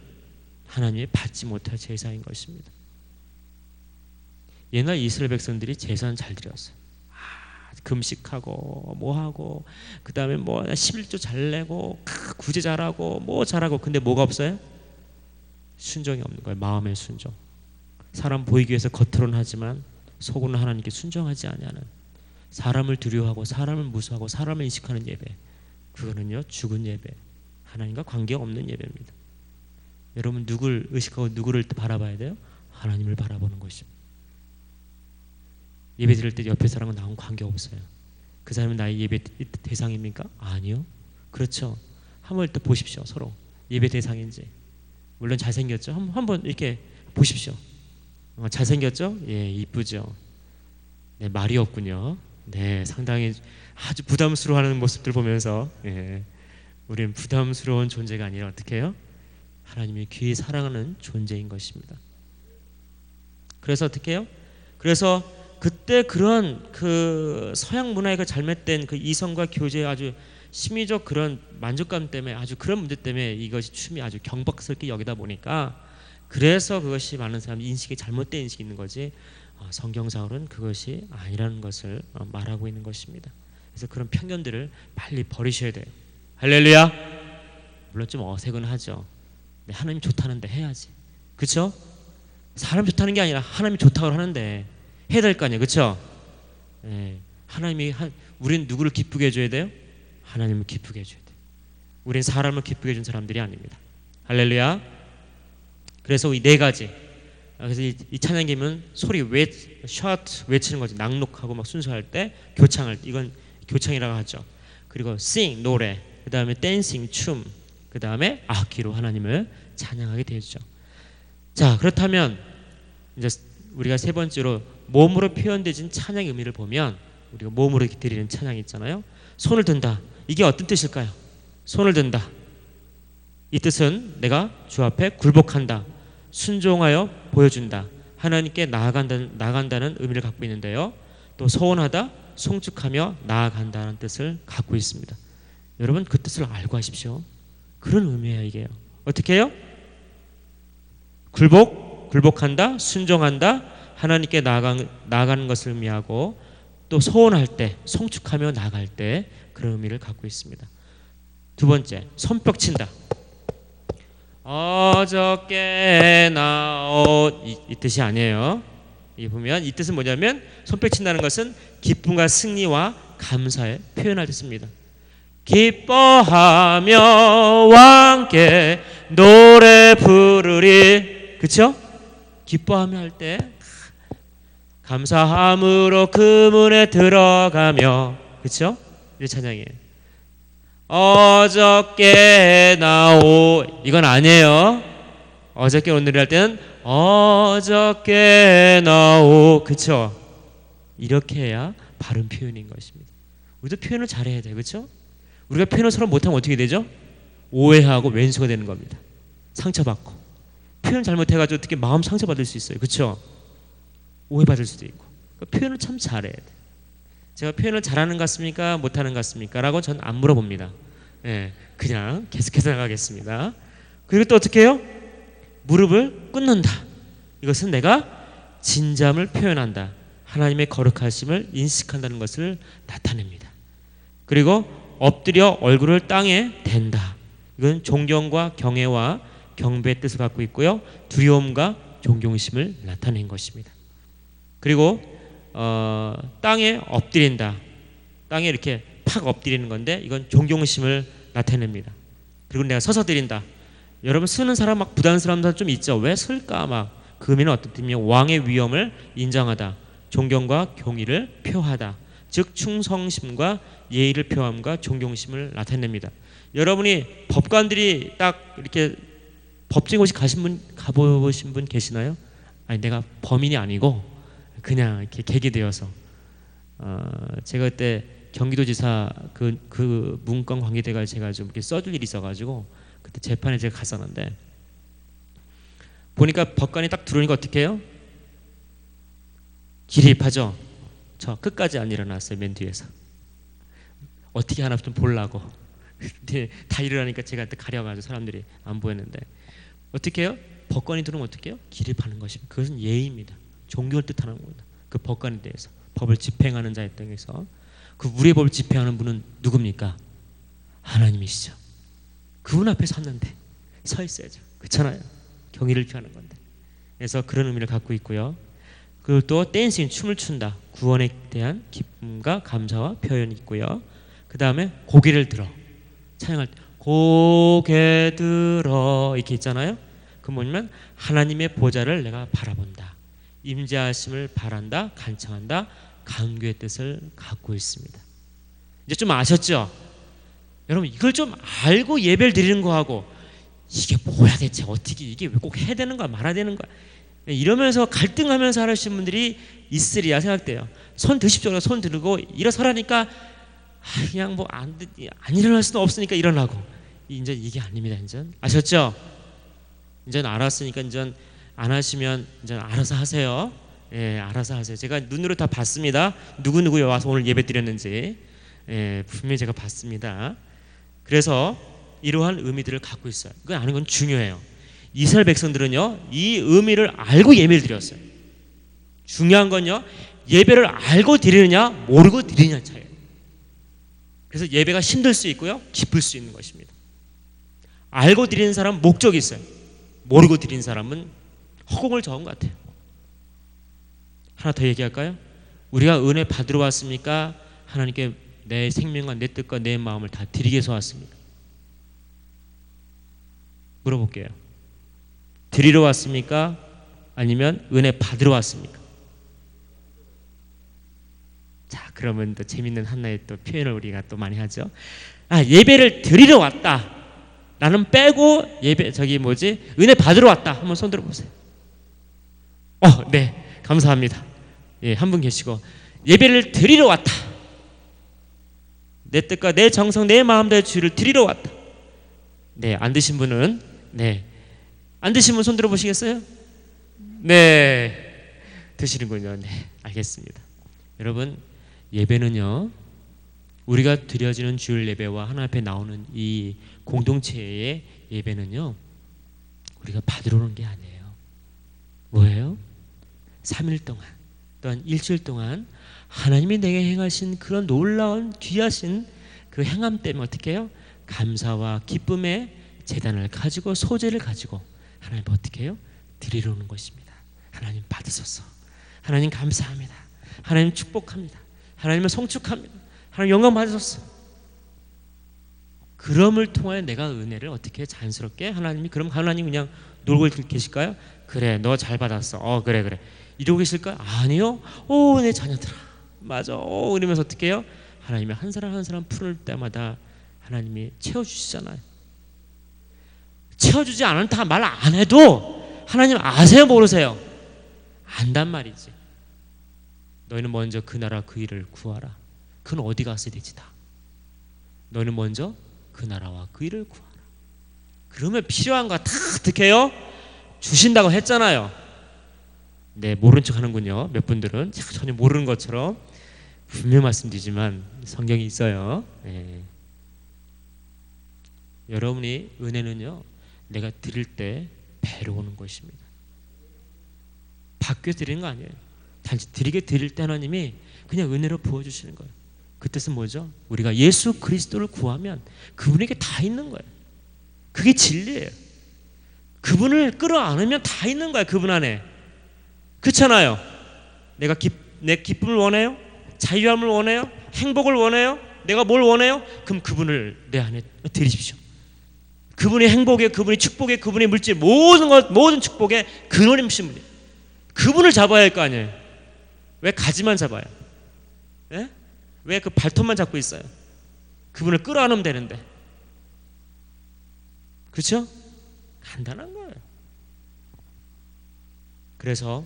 하나님이 받지 못할 제사인 것입니다. 옛날 이스라엘 백성들이 제사는 잘 드렸어요. 금식하고 뭐하고 그 다음에 뭐 11조 잘 내고 구제 잘하고 뭐 잘하고, 근데 뭐가 없어요? 순종이 없는 거예요. 마음의 순종. 사람 보이기 위해서 겉으로는 하지만 속으로는 하나님께 순종하지 아니하는, 사람을 두려워하고 사람을 무서워하고 사람을 인식하는 예배, 그거는요 죽은 예배, 하나님과 관계없는 예배입니다. 여러분 누구를 의식하고 누구를 바라봐야 돼요? 하나님을 바라보는 것입니다. 예배 드릴 때 옆에 사람과 나하고 관계없어요. 그 사람이 나의 예배 대상입니까? 아니요. 그렇죠. 한번 또 보십시오. 서로 예배 대상인지. 물론 잘생겼죠. 한번 이렇게 보십시오. 잘생겼죠? 예, 이쁘죠. 네, 말이 없군요. 네, 상당히 아주 부담스러워하는 모습들 보면서, 예, 우리는 부담스러운 존재가 아니라 어떻게 해요? 하나님이 귀히 사랑하는 존재인 것입니다. 그래서 어떻게 해요? 그래서 그때 그런 그 서양 문화의 그 잘못된 그 이성과 교제의 아주 심리적 그런 만족감 때문에, 아주 그런 문제 때문에 이것이 춤이 아주 경박스럽게 여기다 보니까, 그래서 그것이 많은 사람 인식이 잘못된 인식이 있는 거지, 성경상으로는 그것이 아니라는 것을 말하고 있는 것입니다. 그래서 그런 편견들을 빨리 버리셔야 돼요. 할렐루야. 물론 좀 어색은 하죠. 네, 하나님 좋다는데 해야지. 그렇죠? 사람 좋다는 게 아니라 하나님이 좋다고 하는데 해야 될 거 아니에요. 그렇죠? 예, 우린 누구를 기쁘게 해줘야 돼요? 하나님을 기쁘게 해줘야 돼요. 우린 사람을 기쁘게 해준 사람들이 아닙니다. 할렐루야. 그래서 이 네 가지, 그래서 이 찬양기면 소리 셔트 외치는 거지. 낭독하고 막 순서할 때 교창할 때, 이건 교창이라고 하죠. 그리고 sing 노래, 그 다음에 dancing 춤, 그 다음에 악기로 하나님을 찬양하게 되죠. 자, 그렇다면 이제 우리가 세 번째로 몸으로 표현되진 찬양의 의미를 보면, 우리가 몸으로 드리는 찬양이 있잖아요. 손을 든다. 이게 어떤 뜻일까요? 손을 든다. 이 뜻은 내가 주 앞에 굴복한다, 순종하여 보여준다, 하나님께 나아간다는 의미를 갖고 있는데요. 또 서원하다, 송축하며 나아간다는 뜻을 갖고 있습니다. 여러분 그 뜻을 알고 하십시오. 그런 의미예요. 이게요. 어떻게 해요? 굴복한다, 순종한다, 하나님께 나아가는 것을 의미하고, 또 소원할 때, 송축하며 나아갈 때 그런 의미를 갖고 있습니다. 두 번째, 손뼉 친다. 어저께 나온 이 뜻이 아니에요. 이 보면 이 뜻은 뭐냐면, 손뼉 친다는 것은 기쁨과 승리와 감사에 표현할 뜻입니다. 기뻐하며 함께 노래 부르리. 그렇죠? 기뻐하며 할 때 감사함으로 그 문에 들어가며, 그렇죠? 이 찬양이에요. 어저께 이건 아니에요. 어저께 오늘 할 때는 어저께 그렇죠? 이렇게 해야 바른 표현인 것입니다. 우리도 표현을 잘해야 돼요. 그렇죠? 우리가 표현을 서로 못하면 어떻게 되죠? 오해하고 왼수가 되는 겁니다. 상처받고. 표현 잘못해가지고 어떻게 마음 상처받을 수 있어요. 그렇죠? 오해받을 수도 있고. 그러니까 표현을 참 잘해야 돼. 제가 표현을 잘하는 것 같습니까? 못하는 것 같습니까? 라고 전 안 물어봅니다. 예, 그냥 계속해서 나가겠습니다. 그리고 또 어떻게 해요? 무릎을 꿇는다. 이것은 내가 진잠을 표현한다, 하나님의 거룩하심을 인식한다는 것을 나타냅니다. 그리고 엎드려 얼굴을 땅에 댄다. 이건 존경과 경애와 경배의 뜻을 갖고 있고요. 두려움과 존경심을 나타낸 것입니다. 그리고 땅에 엎드린다. 땅에 이렇게 팍 엎드리는 건데, 이건 존경심을 나타냅니다. 그리고 내가 서서 드린다. 여러분 서는 사람 막 부담스러운 사람 좀 있죠. 왜 설까 막. 그 의미는 어떤 뜻이냐? 왕의 위엄을 인정하다, 존경과 경의를 표하다. 즉 충성심과 예의를 표함과 존경심을 나타냅니다. 여러분이 법관들이 딱 이렇게 법정고시 가보신 분 계시나요? 아니, 내가 범인이 아니고 그냥 이렇게 계기되어서 제가 그때 경기도지사 그 문건 관계대가 제가 좀 이렇게 써줄 일이 있어가지고 그때 재판에 제가 갔었는데 보니까 법관이 딱 들어오니까 어떻게 해요? 기립하죠. 저 끝까지 안 일어났어요. 맨 뒤에서 어떻게 하나 좀 보려고. 근데 다 일어나니까 제가 그때 가려가지고 사람들이 안 보였는데 어떻게 해요? 법관이 들어오면 어떻게 해요? 기립하는 것입니다. 그것은 예의입니다. 존경을 뜻하는 겁니다. 그 법관에 대해서 법을 집행하는 자에 대해서 그 우리의 법을 집행하는 분은 누굽니까? 하나님이시죠. 그분 앞에 섰는데 서 있어야죠. 그렇잖아요. 경의를 표하는 건데. 그래서 그런 의미를 갖고 있고요. 그리고 또 댄싱, 춤을 춘다. 구원에 대한 기쁨과 감사와 표현이 있고요. 그 다음에 고개를 들어. 찬양할 때 고개 들어 이렇게 있잖아요. 그 뭐냐면 하나님의 보좌를 내가 바라본다. 임재하심을 바란다. 간청한다. 간구의 뜻을 갖고 있습니다. 이제 좀 아셨죠? 여러분 이걸 좀 알고 예배를 드리는 거하고 이게 뭐야 대체 어떻게 이게 왜 꼭 해야 되는 거야 말아야 되는 거야 이러면서 갈등하면서 하시는 분들이 있으리야 생각돼요. 손 드십시오. 손 들고 일어서라니까 그냥 뭐 안 일어날 수는 없으니까 일어나고 이제 이게 아닙니다. 이제 아셨죠? 이제 알았으니까 이제 안 하시면 이제 알아서 하세요. 예, 알아서 하세요. 제가 눈으로 다 봤습니다. 누구 와서 오늘 예배 드렸는지 분명히 제가 봤습니다. 그래서 이러한 의미들을 갖고 있어요. 그건 아는 건 중요해요. 이스라엘 백성들은요 이 의미를 알고 예배를 드렸어요. 중요한 건요 예배를 알고 드리느냐 모르고 드리느냐 차이예요. 그래서 예배가 힘들 수 있고요 기쁠 수 있는 것입니다. 알고 드리는 사람은 목적이 있어요. 모르고 드리는 사람은 허공을 저은 것 같아요. 하나 더 얘기할까요? 우리가 은혜 받으러 왔습니까? 하나님께 내 생명과 내 뜻과 내 마음을 다 드리기 위해서 왔습니까? 물어볼게요. 드리러 왔습니까? 아니면 은혜 받으러 왔습니까? 자, 그러면 또 재밌는 하나의 또 표현을 우리가 또 많이 하죠. 예배를 드리러 왔다. 나는 빼고 예배 은혜 받으러 왔다. 한번 손 들어보세요. 네, 감사합니다. 예, 한 분 계시고 예배를 드리러 왔다. 내 뜻과 내 정성, 내 마음 다해 주를 드리러 왔다. 네, 안 드신 분은 안 드신 분 손 들어보시겠어요? 네, 드시는군요. 네, 알겠습니다. 여러분 예배는요 우리가 드려지는 주일 예배와 하나님 앞에 나오는 이 공동체의 예배는요 우리가 받으러 오는 게 아니에요. 뭐예요? 3일 동안 또한 일주일 동안 하나님이 내게 행하신 그런 놀라운 귀하신 그 행함 때문에 어떻게 해요? 감사와 기쁨의 제단을 가지고 소재를 가지고 하나님 어떻게 해요? 드리러 오는 것입니다. 하나님 받으소서. 하나님 감사합니다. 하나님 축복합니다. 하나님을 송축합니다. 하나님 영광 받으소서. 그럼을 통하여 내가 은혜를 어떻게 자연스럽게 하나님이 그럼 하나님 그냥 놀고 계실까요? 그래 너 잘 받았어. 그래 이러고 계실까요? 아니요. 내 자녀들아 맞아. 이러면서 어떻게 해요? 하나님이 한 사람 한 사람 풀을 때마다 하나님이 채워주시잖아요. 채워주지 않다 말 안 해도 하나님 아세요 모르세요? 안단 말이지. 너희는 먼저 그 나라 그 일을 구하라. 그건 어디 갔어야 되지 다. 너희는 먼저 그 나라와 그 일을 구하라. 그러면 필요한 거 다 어떻게 해요? 주신다고 했잖아요. 네, 모른 척 하는군요. 몇 분들은 전혀 모르는 것처럼 분명 말씀드리지만 성경이 있어요. 네. 여러분이 은혜는요 내가 드릴 때 배로 오는 것입니다. 받게 드리는 거 아니에요. 단지 드리게 드릴 때 하나님이 그냥 은혜로 부어주시는 거예요. 그 뜻은 뭐죠? 우리가 예수 그리스도를 구하면 그분에게 다 있는 거예요. 그게 진리예요. 그분을 끌어안으면 다 있는 거예요. 그분 안에. 그렇잖아요. 내 기쁨을 원해요? 자유함을 원해요? 행복을 원해요? 내가 뭘 원해요? 그럼 그분을 내 안에 드리십시오. 그분의 행복에, 그분의 축복에, 그분의 물질 모든 축복에 근원이신 분이에요. 그분을 잡아야 할 거 아니에요. 왜 가지만 잡아요? 예? 왜 그 발톱만 잡고 있어요? 그분을 끌어안으면 되는데. 그렇죠? 간단한 거예요. 그래서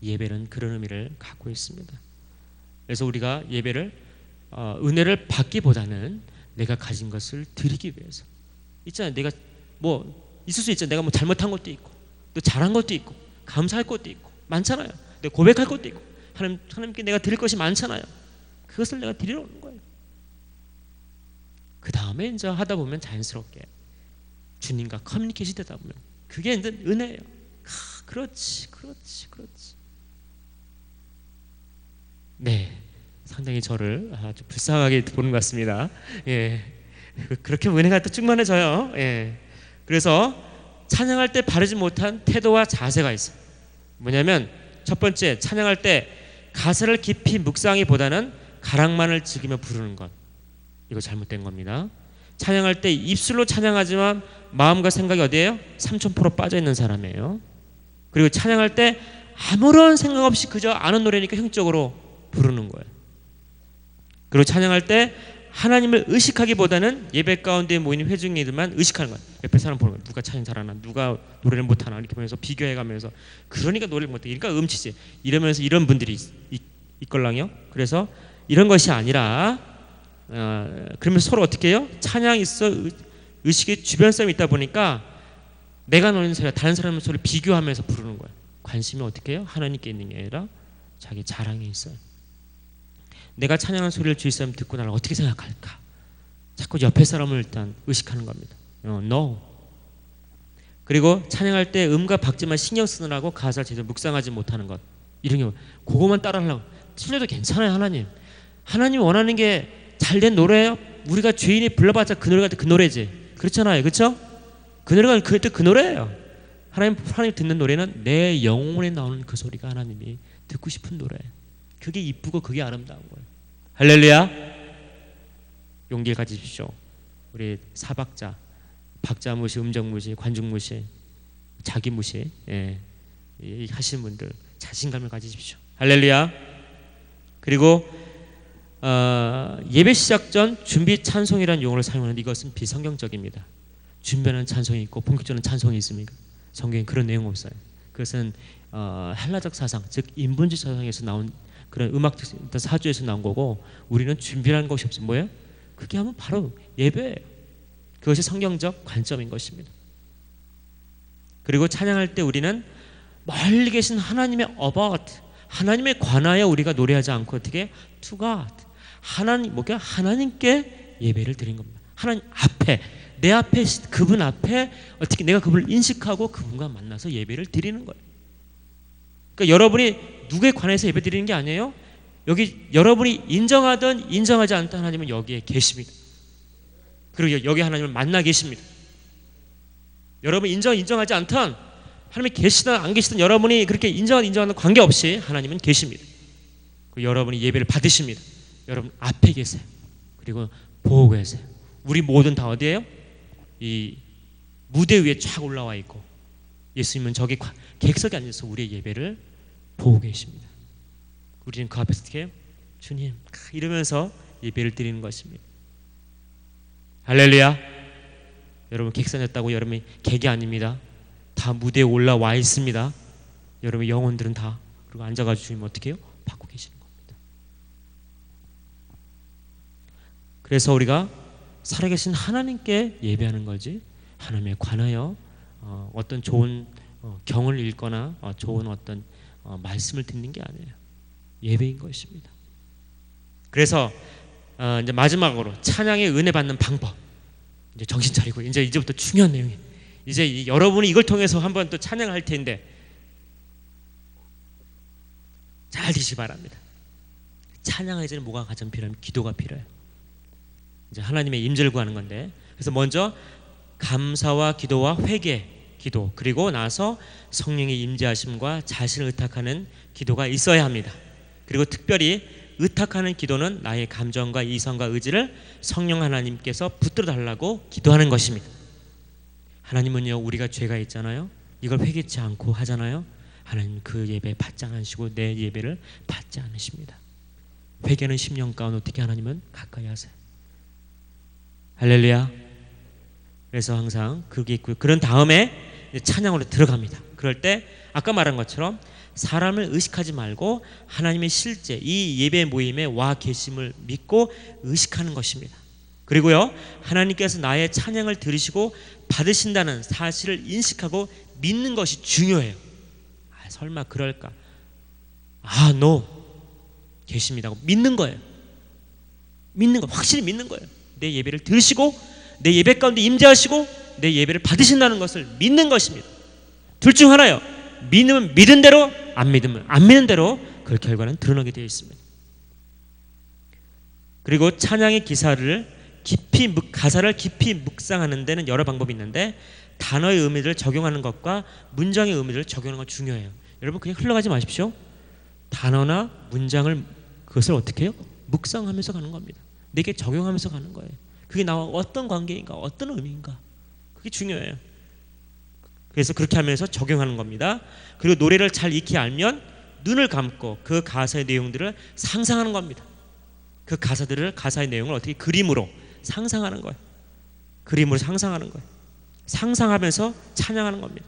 예배는 그런 의미를 갖고 있습니다. 그래서 우리가 예배를 은혜를 받기보다는 내가 가진 것을 드리기 위해서. 있잖아요. 내가 뭐 있을 수 있잖아요. 내가 뭐 잘못한 것도 있고 또 잘한 것도 있고 감사할 것도 있고 많잖아요. 내가 고백할 것도 있고 하나님께 내가 드릴 것이 많잖아요. 그것을 내가 드리러 오는 거예요. 그 다음에 이제 하다 보면 자연스럽게 주님과 커뮤니케이션이 되다 보면 그게 이제 은혜예요. 그렇지. 네, 상당히 저를 아주 불쌍하게 보는 것 같습니다. 예, 그렇게 은혜가 또 충만해져요. 예, 그래서 찬양할 때 바르지 못한 태도와 자세가 있어요. 뭐냐면 첫 번째, 찬양할 때 가사를 깊이 묵상하기보다는 가락만을 즐기며 부르는 것, 이거 잘못된 겁니다. 찬양할 때 입술로 찬양하지만 마음과 생각이 어디예요? 삼천포로 빠져있는 사람이에요. 그리고 찬양할 때 아무런 생각 없이 그저 아는 노래니까 형적으로 부르는 거예요. 그리고 찬양할 때 하나님을 의식하기보다는 예배 가운데 모인 회중이들만 의식하는 거예요. 옆에 사람 보는 거예요. 누가 찬양 잘하나, 누가 노래를 못하나 이렇게 보면서 비교해가면서, 그러니까 노래를 못해, 그러니까 음치지 이러면서 이런 분들이 있걸랑요. 그래서 이런 것이 아니라 그러면 서로 어떻게 해요? 찬양이 있어 의식이 주변 사람이 있다 보니까 내가 노는 소리와 다른 사람의 소리를 비교하면서 부르는 거예요. 관심이 어떻게 해요? 하나님께 있는 게 아니라 자기 자랑에 있어요. 내가 찬양하는 소리를 주위 사람이 듣고 나를 어떻게 생각할까? 자꾸 옆에 사람을 일단 의식하는 겁니다. No. 그리고 찬양할 때 음과 박자만 신경 쓰느라고 가사를 제대로 묵상하지 못하는 것, 이런 게 그것만 따라하려고. 틀려도 괜찮아요. 하나님 원하는 게 잘된 노래예요. 우리가 죄인이 불러봤자 그 노래가 그 노래지. 그렇잖아요. 그렇죠? 그 노래가 그 노래예요. 하나님 듣는 노래는 내 영혼에 나오는 그 소리가 하나님이 듣고 싶은 노래예요. 그게 이쁘고 그게 아름다운 거예요. 할렐루야. 용기를 가지십시오. 우리 사박자, 박자 무시, 음정 무시, 관중 무시, 자기 무시, 하시는 분들 자신감을 가지십시오. 할렐루야. 그리고 예배 시작 전 준비 찬송이라는 용어를 사용하는데 이것은 비성경적입니다. 준비하는 찬송이 있고 본격적인 찬송이 있습니까? 성경에 그런 내용 없어요. 그것은 헬라적 사상, 즉 인본주의 사상에서 나온 그런 음악 사주에서 나온 거고, 우리는 준비라는 것이 없어요. 뭐예요? 그게 하면 바로 예배예요. 그것이 성경적 관점인 것입니다. 그리고 찬양할 때 우리는 멀리 계신 하나님의 about, 하나님에 관하여 우리가 노래하지 않고 어떻게 to God, 하나님께 예배를 드린 겁니다. 하나님 앞에, 내 앞에, 그분 앞에 어떻게 내가 그분을 인식하고 그분과 만나서 예배를 드리는 거예요. 그러니까 여러분이 누구에 관해서 예배 드리는 게 아니에요. 여기 여러분이 인정하든 인정하지 않든 하나님은 여기에 계십니다. 그리고 여기 하나님을 만나 계십니다. 여러분 인정하지 않든 하나님이 계시든 안 계시든 여러분이 그렇게 인정하는 관계없이 하나님은 계십니다. 그리고 여러분이 예배를 받으십니다. 여러분 앞에 계세요. 그리고 보고 계세요. 우리 모든 다 어디예요? 이 무대 위에 쫙 올라와 있고 예수님은 저기 객석에 앉아서 우리의 예배를 보고 계십니다. 우리는 그 앞에서 어떻게 해요? 주님 이러면서 예배를 드리는 것입니다. 할렐루야. 여러분 객석이었다고 여러분이 객이 아닙니다. 다 무대에 올라와 있습니다. 여러분 영혼들은 다 그리고 앉아가지고 주님 어떻게 해요? 받고 계시는 겁니다. 그래서 우리가 살아계신 하나님께 예배하는 거지 하나님에 관하여 어떤 좋은 경을 읽거나 좋은 어떤 말씀을 듣는 게 아니에요. 예배인 것입니다. 그래서 이제 마지막으로 찬양의 은혜 받는 방법, 이제 정신 차리고 이제부터 중요한 내용이, 이제 여러분이 이걸 통해서 한번 또 찬양할 텐데 잘 드시기 바랍니다. 찬양하기 전에 뭐가 가장 필요하면 기도가 필요해요. 이제 하나님의 임재를 구하는 건데, 그래서 먼저 감사와 기도와 회개 기도, 그리고 나서 성령의 임재하심과 자신을 의탁하는 기도가 있어야 합니다. 그리고 특별히 의탁하는 기도는 나의 감정과 이성과 의지를 성령 하나님께서 붙들어 달라고 기도하는 것입니다. 하나님은요, 우리가 죄가 있잖아요. 이걸 회개치 않고 하잖아요. 하나님 그 예배 받지 않으시고 내 예배를 받지 않으십니다. 회개는 10년 가운데 어떻게 하나님은 가까이 하세요. 할렐루야. 그래서 항상 그게 있고요. 그런 다음에 찬양으로 들어갑니다. 그럴 때 아까 말한 것처럼 사람을 의식하지 말고 하나님의 실제 이 예배 모임에 와 계심을 믿고 의식하는 것입니다. 그리고요, 하나님께서 나의 찬양을 들으시고 받으신다는 사실을 인식하고 믿는 것이 중요해요. 설마 그럴까? no, 계십니다. 믿는 거예요. 믿는 거, 확실히 믿는 거예요. 내 예배를 들으시고 내 예배 가운데 임재하시고 내 예배를 받으신다는 것을 믿는 것입니다. 둘 중 하나요. 믿으면 믿은 대로, 안 믿으면 안 믿는 대로 그 결과는 드러나게 되어 있습니다. 그리고 찬양의 가사를 깊이 묵상하는 데는 여러 방법이 있는데 단어의 의미를 적용하는 것과 문장의 의미를 적용하는 건 중요해요. 여러분 그냥 흘러가지 마십시오. 단어나 문장을 그것을 어떻게 해요? 묵상하면서 가는 겁니다. 내게 적용하면서 가는 거예요. 그게 나와 어떤 관계인가, 어떤 의미인가, 그게 중요해요. 그래서 그렇게 하면서 적용하는 겁니다. 그리고 노래를 잘 익히 알면 눈을 감고 그 가사의 내용들을 상상하는 겁니다. 그 가사의 내용을 어떻게 그림으로 상상하는 거예요. 그림으로 상상하는 거예요. 상상하면서 찬양하는 겁니다.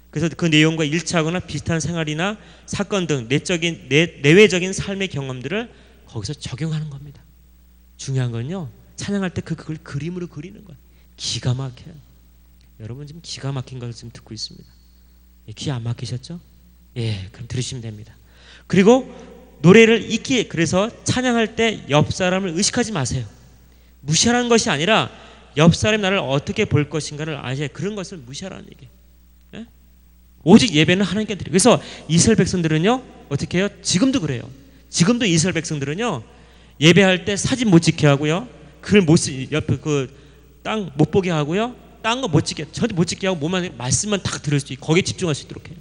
그래서 그 내용과 일치하거나 비슷한 생활이나 사건 등 내외적인 삶의 경험들을 거기서 적용하는 겁니다. 중요한 건요, 찬양할 때 그걸 그림으로 그리는 거예요. 기가 막혀요. 여러분 지금 기가 막힌 것을 지금 듣고 있습니다. 귀 안 막히셨죠? 그럼 들으시면 됩니다. 그리고 노래를 익히, 그래서 찬양할 때 옆 사람을 의식하지 마세요. 무시하라는 것이 아니라 옆 사람이 나를 어떻게 볼 것인가를 아셔야, 그런 것을 무시하라는 얘기예요. 오직 예배는 하나님께 드려요. 그래서 이스라엘 백성들은요 어떻게 해요? 지금도 그래요. 지금도 이스라엘 백성들은요 예배할 때 사진 못 찍게 하고요, 글 못 쓰, 옆에 그 땅 못 보게 하고요, 딴 거 못 찍게, 절대 못 찍게 하고 뭐만 말씀만 딱 들을 수 있고 거기에 집중할 수 있도록 해요.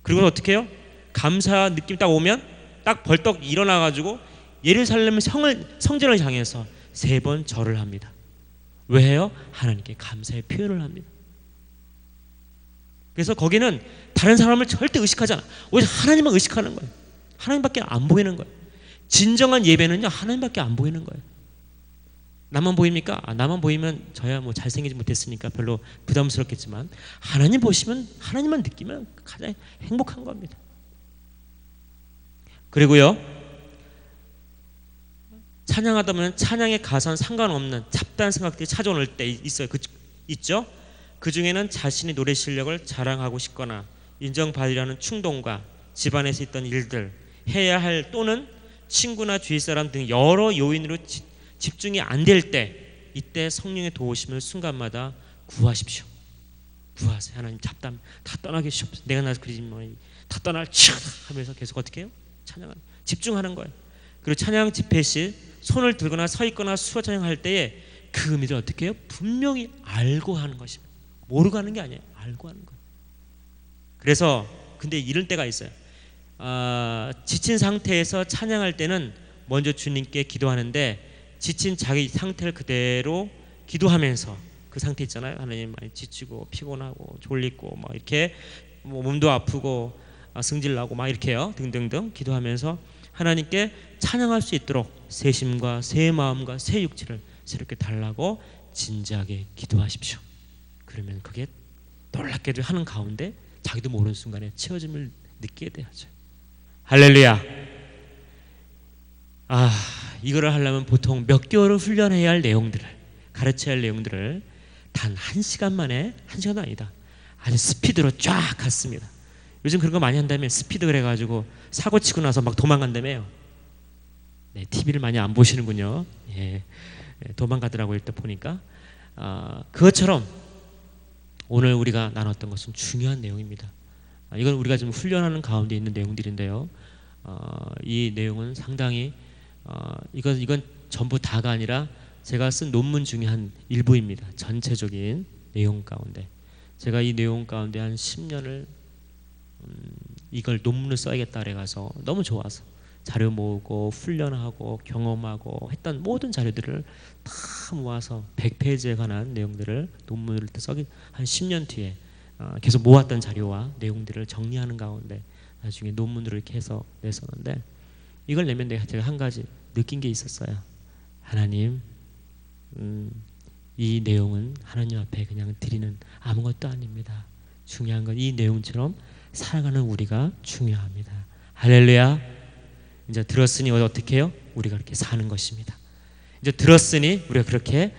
그리고 어떻게 해요? 감사 느낌 딱 오면 딱 벌떡 일어나 가지고 예루살렘 성전을 향해서 3번 절을 합니다. 왜 해요? 하나님께 감사의 표현을 합니다. 그래서 거기는 다른 사람을 절대 의식하지 않아. 오직 하나님만 의식하는 거예요. 하나님밖에 안 보이는 거예요. 진정한 예배는요 하나님밖에 안 보이는 거예요. 나만 보입니까? 나만 보이면 저야 뭐 잘생기지 못했으니까 별로 부담스럽겠지만 하나님 보시면, 하나님만 느끼면 가장 행복한 겁니다. 그리고요, 찬양하다 보면 찬양의 가사는 상관없는 잡다한 생각들이 찾아올 때 있어요. 있죠? 그 중에는 자신의 노래 실력을 자랑하고 싶거나 인정받으려는 충동과 집안에서 있던 일들, 해야 할 또는 친구나 주위 사람 등 여러 요인으로 집중이 안 될 때, 이때 성령의 도우심을 순간마다 구하십시오. 구하세요. 하나님 잡담 다 떠나게 주시옵소서. 내가 나서 그리지 다 떠날 하면서 계속 어떻게 해요? 찬양하는, 집중하는 거예요. 그리고 찬양 집회 시 손을 들거나 서 있거나 수어 찬양할 때에 그 의미를 어떻게 해요? 분명히 알고 하는 것입니다. 모르고 하는 게 아니에요. 알고 하는 거예요. 그래서 근데 이럴 때가 있어요. 지친 상태에서 찬양할 때는 먼저 주님께 기도하는데 지친 자기 상태를 그대로 기도하면서, 그 상태 있잖아요. 하나님 많이 지치고 피곤하고 졸리고 막 이렇게 몸도 아프고 승질나고 막 이렇게요 등등등 기도하면서 하나님께 찬양할 수 있도록 새 심과 새 마음과 새 육체를 새롭게 달라고 진지하게 기도하십시오. 그러면 그게 놀랍게도 하는 가운데 자기도 모르는 순간에 채워짐을 느끼게 되죠. 할렐루야. 이거를 하려면 보통 몇 개월을 훈련해야 할 내용들을, 가르쳐야 할 내용들을 단 1시간 만에, 1시간도 아니다, 아주 스피드로 쫙 갔습니다. 요즘 그런 거 많이 한다면 스피드 그래가지고 사고 치고 나서 막 도망간다며요. 네, TV를 많이 안 보시는군요. 도망가더라고요. 일단 보니까 그것처럼 오늘 우리가 나눴던 것은 중요한 내용입니다. 이건 우리가 좀 훈련하는 가운데 있는 내용들인데요. 이 내용은 상당히 이건 전부 다가 아니라 제가 쓴 논문 중에 한 일부입니다. 전체적인 내용 가운데 제가 이 내용 가운데 한 10년을 이걸 논문을 써야겠다 그래가서 너무 좋아서 자료 모으고 훈련하고 경험하고 했던 모든 자료들을 다 모아서 100페이지에 관한 내용들을 논문을 써기 한 10년 뒤에 계속 모았던 자료와 내용들을 정리하는 가운데 나중에 논문으로 이렇게 해서 냈었는데, 이걸 내면 제가 한 가지 느낀 게 있었어요. 하나님, 이 내용은 하나님 앞에 그냥 드리는 아무것도 아닙니다. 중요한 건 이 내용처럼 살아가는 우리가 중요합니다. 할렐루야. 이제 들었으니 어떻게 해요? 우리가 그렇게 사는 것입니다. 이제 들었으니 우리가 그렇게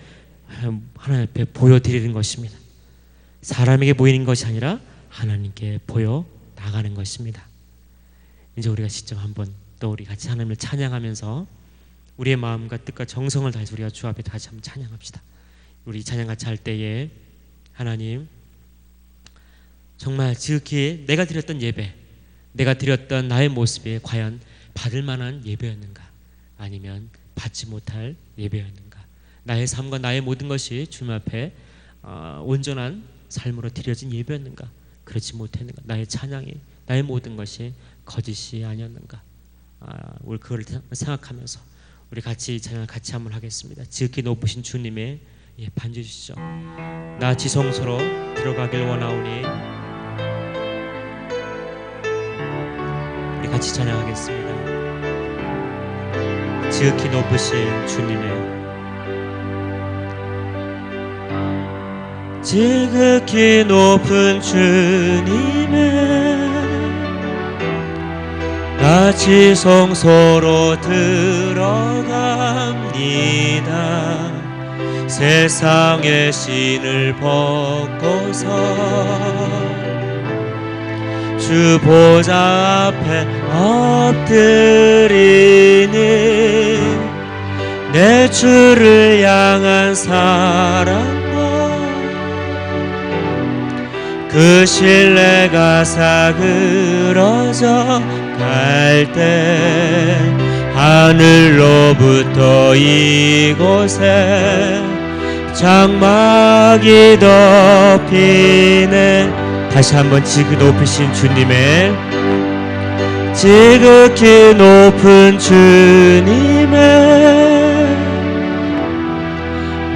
하나님 앞에 보여드리는 것입니다. 사람에게 보이는 것이 아니라 하나님께 보여 나가는 것입니다. 이제 우리가 직접 한번 또 우리 같이 하나님을 찬양하면서 우리의 마음과 뜻과 정성을 다해서 우리가 주 앞에 다시 한번 찬양합시다. 우리 찬양 같이 할 때에 하나님, 정말 지극히 내가 드렸던 예배, 내가 드렸던 나의 모습이 과연 받을 만한 예배였는가, 아니면 받지 못할 예배였는가, 나의 삶과 나의 모든 것이 주님 앞에 온전한 삶으로 드려진 예배였는가, 그렇지 못했는가, 나의 찬양이, 나의 모든 것이 거짓이 아니었는가, 우리 그걸 생각하면서 우리 같이 찬양을 같이 한번 하겠습니다. 지극히 높으신 주님의 반주 주시죠. 나 지성소로 들어가길 원하오니. 우리 같이 찬양하겠습니다. 지극히 높으신 주님의, 지극히 높은 주님의 나 지성소로 들어갑니다. 세상의 신을 벗고서 주 보좌 앞에 엎드리는 내 주를 향한 사랑과 그 신뢰가 사그러져 갈 때 하늘로부터 이곳에 장막이 덮이네. 다시 한번 지극히 높으신 주님의, 지극히 높은 주님의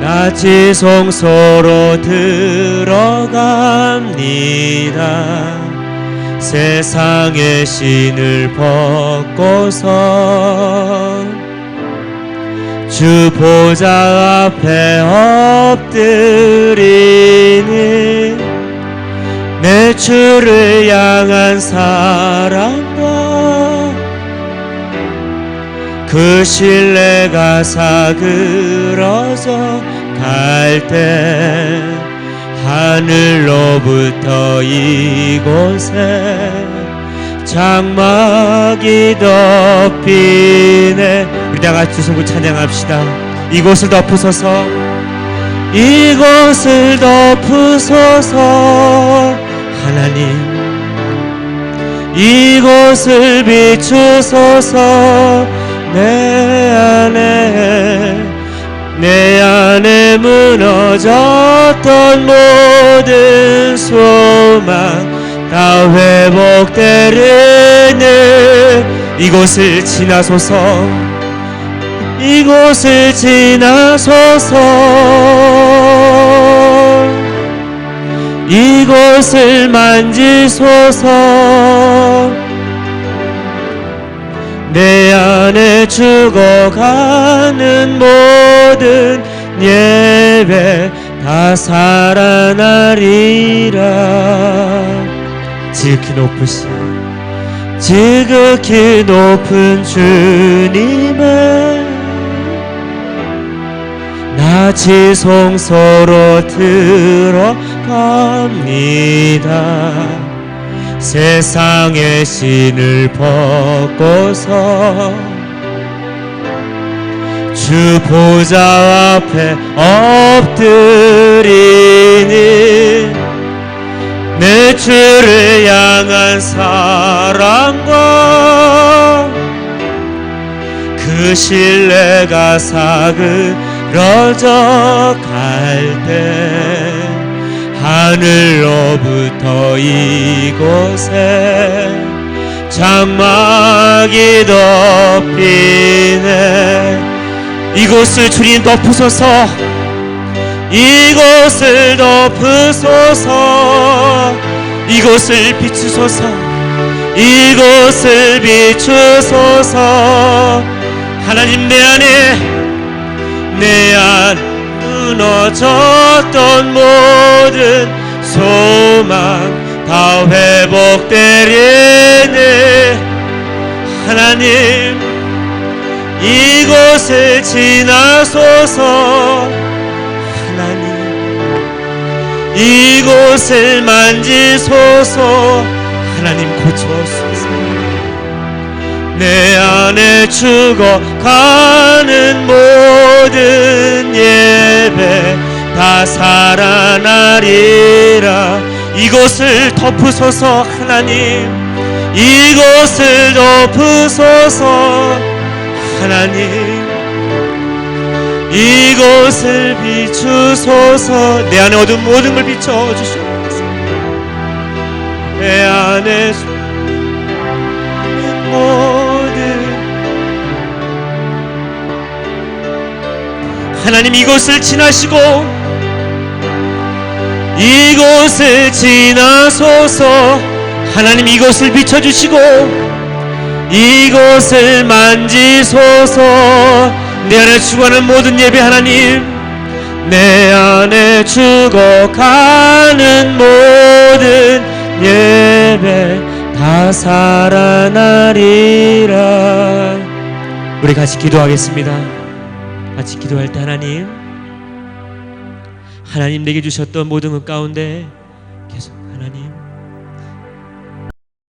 나 지성소로 들어갑니다. 세상의 신을 벗고서 주 보좌 앞에 엎드리는 내 주를 향한 사랑과 그 신뢰가 사그러져 갈 때 하늘로부터 이곳에 장막이 덮이네. 우리 다같이 두 손을 찬양합시다. 이곳을 덮으소서, 이곳을 덮으소서. 하나님, 이곳을 비추소서. 내 안에 무너졌던 모든 소망 다 회복되는 이곳을 지나소서, 이곳을 지나소서. 이곳을 만지소서. 내 안에 죽어가는 모든 예배 다 살아나리라. 지극히 높으신, 지극히 높은 주님의 나 지성소로 들어갑니다. 세상의 신을 벗고서 주 보좌 앞에 엎드리는 내 주를 향한 사랑과 그 신뢰가 사그러져 갈 때 하늘로부터 이곳에 장막이 덮이네. 이곳을 주님 덮으소서, 이곳을 덮으소서. 이곳을 비추소서, 이곳을 비추소서. 하나님, 내 안 무너졌던 모든 소망 다 회복되리네. 하나님, 이곳을 지나소서. 하나님, 이곳을 만지소서. 하나님, 고쳐소서. 내 안에 죽어가는 모든 예배 다 살아나리라. 이곳을 덮으소서. 하나님, 이곳을 덮으소서. 하나님, 이곳을 비추소서. 내 안에 어두운 모든 걸 비춰주시옵소서. 내 안에 모든 하나님, 이곳을 지나시고 이곳을 지나소서. 하나님, 이곳을 비춰주시고 이곳을 만지소서. 내 안에 죽어가는 모든 예배, 하나님, 내 안에 죽어가는 모든 예배 다 살아나리라. 우리 같이 기도하겠습니다. 같이 기도할 때 하나님 내게 주셨던 모든 것 가운데 계속 하나님